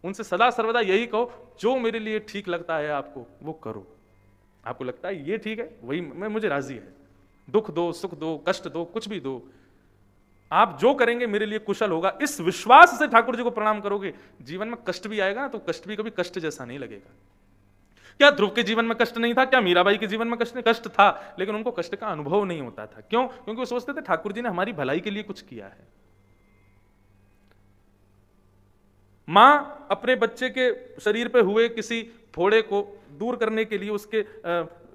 उनसे सदा सर्वदा यही कहो जो मेरे लिए ठीक लगता है आपको वो करो, आपको लगता है ये ठीक है वही मैं मुझे राजी है, दुख दो सुख दो कष्ट दो कुछ भी दो, आप जो करेंगे मेरे लिए कुशल होगा। इस विश्वास से ठाकुर जी को प्रणाम करोगे, जीवन में कष्ट भी आएगा तो कष्ट भी कभी कष्ट जैसा नहीं लगेगा। क्या ध्रुव के जीवन में कष्ट नहीं था, क्या मीराबाई के जीवन में कष्ट था, लेकिन उनको कष्ट का अनुभव नहीं होता था। क्यों? क्योंकि वो सोचते थे ठाकुर जी ने हमारी भलाई के लिए कुछ किया है। मां अपने बच्चे के शरीर पे हुए किसी फोड़े को दूर करने के लिए उसके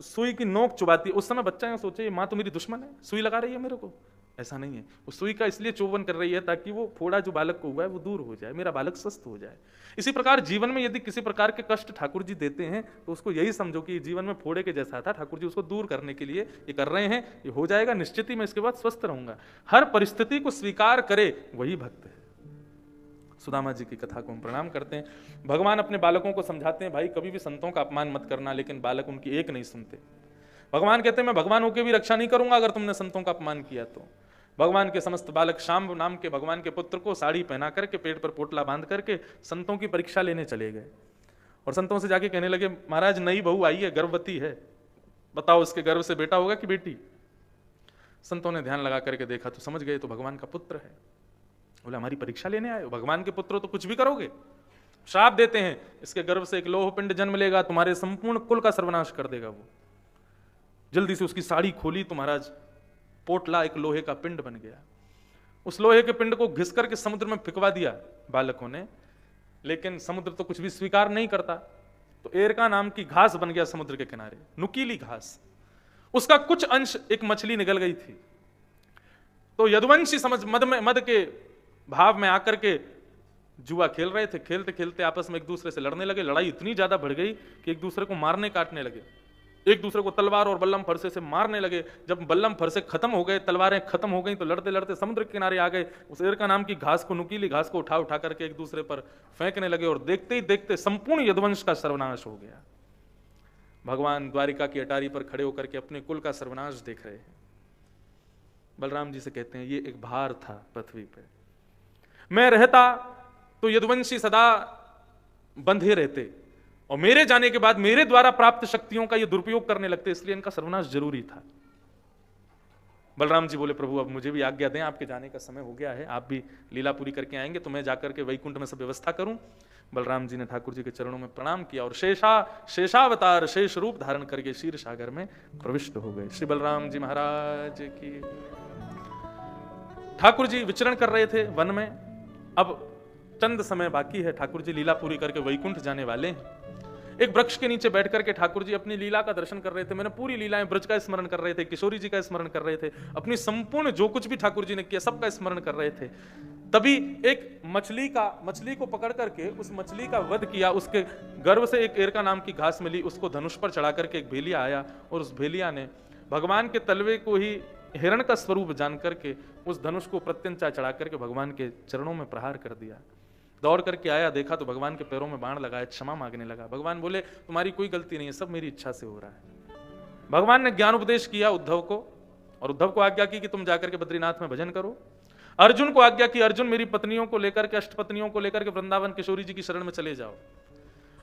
सुई की नोक चुबाती है। उस समय बच्चा सोचे मां तो मेरी दुश्मन है, सुई लगा रही है मेरे को, ऐसा नहीं है। वो सुई का इसलिए चोवन कर रही है ताकि वो फोड़ा जो बालक को हुआ है वो दूर हो जाए, मेरा बालक स्वस्थ हो जाए। इसी प्रकार जीवन में यदि किसी प्रकार के कष्ट ठाकुर जी देते हैं तो उसको यही समझो कि जीवन में फोड़े के जैसा था, ठाकुर जी उसको दूर करने के लिए ये कर रहे हैं, ये हो जाएगा निश्चित ही, मैं इसके बाद स्वस्थ रहूंगा। हर परिस्थिति को स्वीकार करे वही भक्त है। सुदामा जी की कथा को हम प्रणाम करते हैं। भगवान अपने बालकों को समझाते हैं भाई कभी भी संतों का अपमान मत करना, लेकिन बालक उनकी एक नहीं सुनते। भगवान कहते हैं मैं भगवान होकर भी रक्षा नहीं करूंगा अगर तुमने संतों का अपमान किया तो। भगवान के समस्त बालक शाम्ब नाम के भगवान के पुत्र को साड़ी पहना करके पेट पर पोटला बांध करके संतों की परीक्षा लेने चले गए और संतों से जाके कहने लगे महाराज नई बहू आई है, गर्भवती है, बताओ उसके गर्भ से बेटा होगा कि बेटी। संतों ने ध्यान लगा करके देखा तो समझ गए तो भगवान का पुत्र है। बोले हमारी परीक्षा लेने आए हो, भगवान के पुत्र हो तो कुछ भी करोगे। श्राप देते हैं इसके गर्भ से एक लोह पिंड जन्म लेगा, तुम्हारे संपूर्ण कुल का सर्वनाश कर देगा वो। जल्दी से उसकी साड़ी खोली तो महाराज पोटला एक लोहे का पिंड बन गया। उस लोहे के पिंड को घिस करके समुद्र में फिकवा दिया बालकों ने, लेकिन समुद्र तो कुछ भी स्वीकार नहीं करता। तो एरका नाम की घास बन गया समुद्र के किनारे, नुकीली घास। उसका कुछ अंश एक मछली निकल गई थी, तो यदुवंशी समझ मद के भाव में आकर के जुआ खेल रहे थे। खेलते खेलते आपस में एक दूसरे से लड़ने लगे। लड़ाई इतनी ज्यादा बढ़ गई कि एक दूसरे को मारने काटने लगे, एक दूसरे को तलवार और बल्लम फरसे से मारने लगे। जब बल्लम फरसे खत्म हो गए, तलवारें खत्म हो गई, तो लड़ते लड़ते समुद्र के किनारे आ गए। उस एरका नाम की घास को, नुकीली घास को उठा उठा करके एक दूसरे पर फेंकने लगे और देखते ही देखते संपूर्ण यदुवंश का सर्वनाश हो गया। भगवान द्वारिका की अटारी पर खड़े होकर के अपने कुल का सर्वनाश देख रहे हैं। बलराम जी से कहते हैं, ये एक भार था पृथ्वी पे, मैं रहता तो यदुवंशी सदा बंधे रहते, और मेरे जाने के बाद मेरे द्वारा प्राप्त शक्तियों का ये दुरुपयोग करने लगते, इसलिए इनका सर्वनाश जरूरी था। बलराम जी बोले, प्रभु अब मुझे भी आज्ञा दें, आपके जाने का समय हो गया है, आप भी लीला पूरी करके आएंगे तो मैं जाकर के वैकुंठ में सब व्यवस्था करूं। बलराम जी ने ठाकुर जी के चरणों में प्रणाम किया और शेषावतार शेष रूप धारण करके क्षीर सागर में प्रविष्ट हो गए। श्री बलराम जी महाराज की। ठाकुर जी विचरण कर रहे थे वन में। अब चंद समय बाकी है, ठाकुर जी लीला पूरी करके वैकुंठ जाने वाले हैं। एक वृक्ष के नीचे बैठ करके ठाकुर जी अपनी लीला का दर्शन कर रहे थे। मैंने पूरी लीलाएं, ब्रज का स्मरण कर रहे थे, किशोरी जी का स्मरण कर रहे थे, अपनी संपूर्ण जो कुछ भी ठाकुर जी ने किया सबका स्मरण कर रहे थे। तभी एक मछली को पकड़ करके उस मछली का वध किया। उसके गर्भ से एक एरका नाम की घास मिली, उसको धनुष पर चढ़ा करके एक भेलिया आया और उस भेलिया ने भगवान के तलवे को ही हिरण का स्वरूप जान करके उस धनुष को प्रत्यंचा चढ़ा करके भगवान के चरणों में प्रहार कर दिया। दौड़ करके आया, देखा तो भगवान के पैरों में बाण लगाया, क्षमा मांगने लगा। भगवान बोले, तुम्हारी कोई गलती नहीं है, सब मेरी इच्छा से हो रहा है। भगवान ने ज्ञान उपदेश किया उद्धव को, और उद्धव को आज्ञा की कि तुम जाकर के बद्रीनाथ में भजन करो। अर्जुन को आज्ञा की, अर्जुन मेरी पत्नियों को लेकर के, अष्टपत्नियों को लेकर के वृंदावन किशोरी जी की शरण में चले जाओ।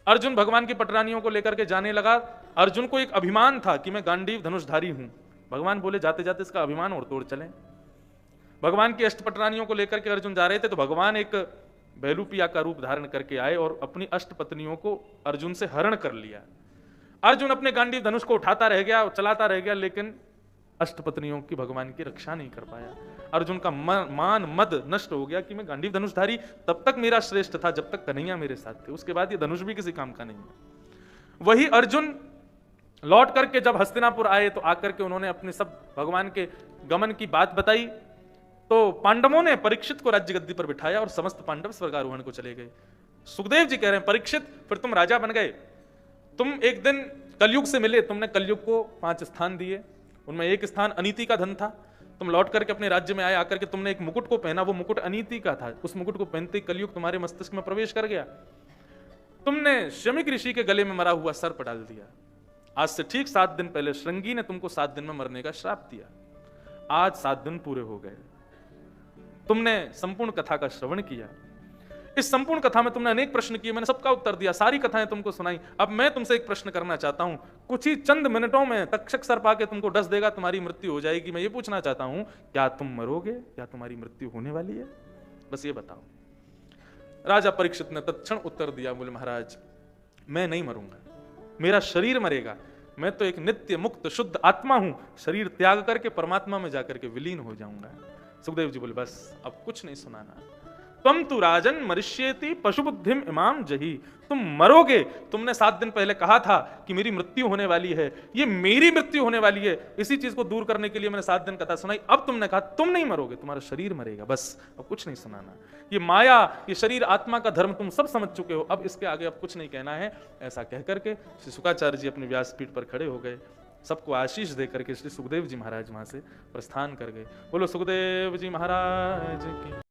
अर्जुन भगवान की पटरानियों को लेकर के जाने लगा। अर्जुन को एक अभिमान था कि मैं गांडीव धनुषधारी हूं। भगवान बोले, जाते जाते इसका अभिमान और तोड़ चले। भगवान की अष्टपटरानियों को लेकर के अर्जुन जा रहे थे तो भगवान एक बैलूपिया का रूप धारण करके आए और अपनी अष्टपत्नियों को अर्जुन से हरण कर लिया। अर्जुन अपने गांडीव धनुष को उठाता रह गया, चलाता रह गया, लेकिन अष्टपत्नियों की भगवान की रक्षा नहीं कर पाया। अर्जुन का मान मद नष्ट हो गया कि मैं गांडीव धनुषधारी तब तक मेरा श्रेष्ठ था जब तक कन्हैया मेरे साथ थे, उसके बाद ये धनुष भी किसी काम का नहीं है। वही अर्जुन लौट करके जब हस्तिनापुर आए तो आकर के उन्होंने अपने सब भगवान के गमन की बात बताई। तो पांडवों ने परीक्षित को राज्य गद्दी पर बिठाया और समस्त पांडव स्वर्गारोहण को चले गए। सुखदेव जी कह रहे हैं, परीक्षित फिर तुम राजा बन गए, तुम एक दिन कलयुग से मिले, तुमने कलयुग को 5 स्थान दिए, उनमें एक स्थान अनीति का धन था। तुम लौट करके अपने राज्य में आए, आकर के तुमने एक मुकुट को पहना, वो मुकुट अनीति का था। उस मुकुट को पहनते कलयुग तुम्हारे मस्तिष्क में प्रवेश कर गया। तुमने शमिक ऋषि के गले में मरा हुआ सर्प डाल दिया। आज से ठीक 7 दिन पहले श्रृंगी ने तुमको 7 दिन में मरने का श्राप दिया। आज 7 दिन पूरे हो गए। तुमने संपूर्ण कथा का श्रवण किया। इस संपूर्ण कथा में तुमने अनेक प्रश्न किए, मैंने सबका उत्तर दिया, सारी कथाएं तुमको सुनाई। अब मैं तुमसे एक प्रश्न करना चाहता हूं। कुछ ही चंद मिनटों में तक्षक सर्प आके तुमको डस देगा, तुम्हारी मृत्यु हो जाएगी। मैं ये पूछना चाहता हूं, क्या तुम मरोगे या तुम्हारी मृत्यु होने वाली है? बस ये बताओ। राजा परीक्षित ने तत्क्षण उत्तर दिया, बोले महाराज मैं नहीं मरूंगा, मेरा शरीर मरेगा। मैं तो एक नित्य मुक्त शुद्ध आत्मा हूं, शरीर त्याग करके परमात्मा में जाकर के विलीन हो जाऊंगा। सुखदेव जी बोले, बस अब कुछ नहीं सुनाना। तुम तु राजन मरिष्येति पशु बुद्धिम इमाम जही, तुम मरोगे। तुमने 7 दिन पहले कहा था कि मेरी मृत्यु होने वाली है, ये मेरी मृत्यु होने वाली है। इसी चीज को दूर करने के लिए मैंने 7 दिन कथा सुनाई। अब तुमने कहा तुम नहीं मरोगे, तुम्हारा शरीर मरेगा। बस अब कुछ नहीं सुनाना। ये माया, ये शरीर आत्मा का धर्म तुम सब समझ चुके हो, अब इसके आगे अब कुछ नहीं कहना है। ऐसा कह करके श्री शुकाचार्य जी अपने व्यासपीठ पर खड़े हो गए। सबको आशीष दे करके श्री सुखदेव जी महाराज वहां से प्रस्थान कर गए। बोलो सुखदेव जी महाराज की।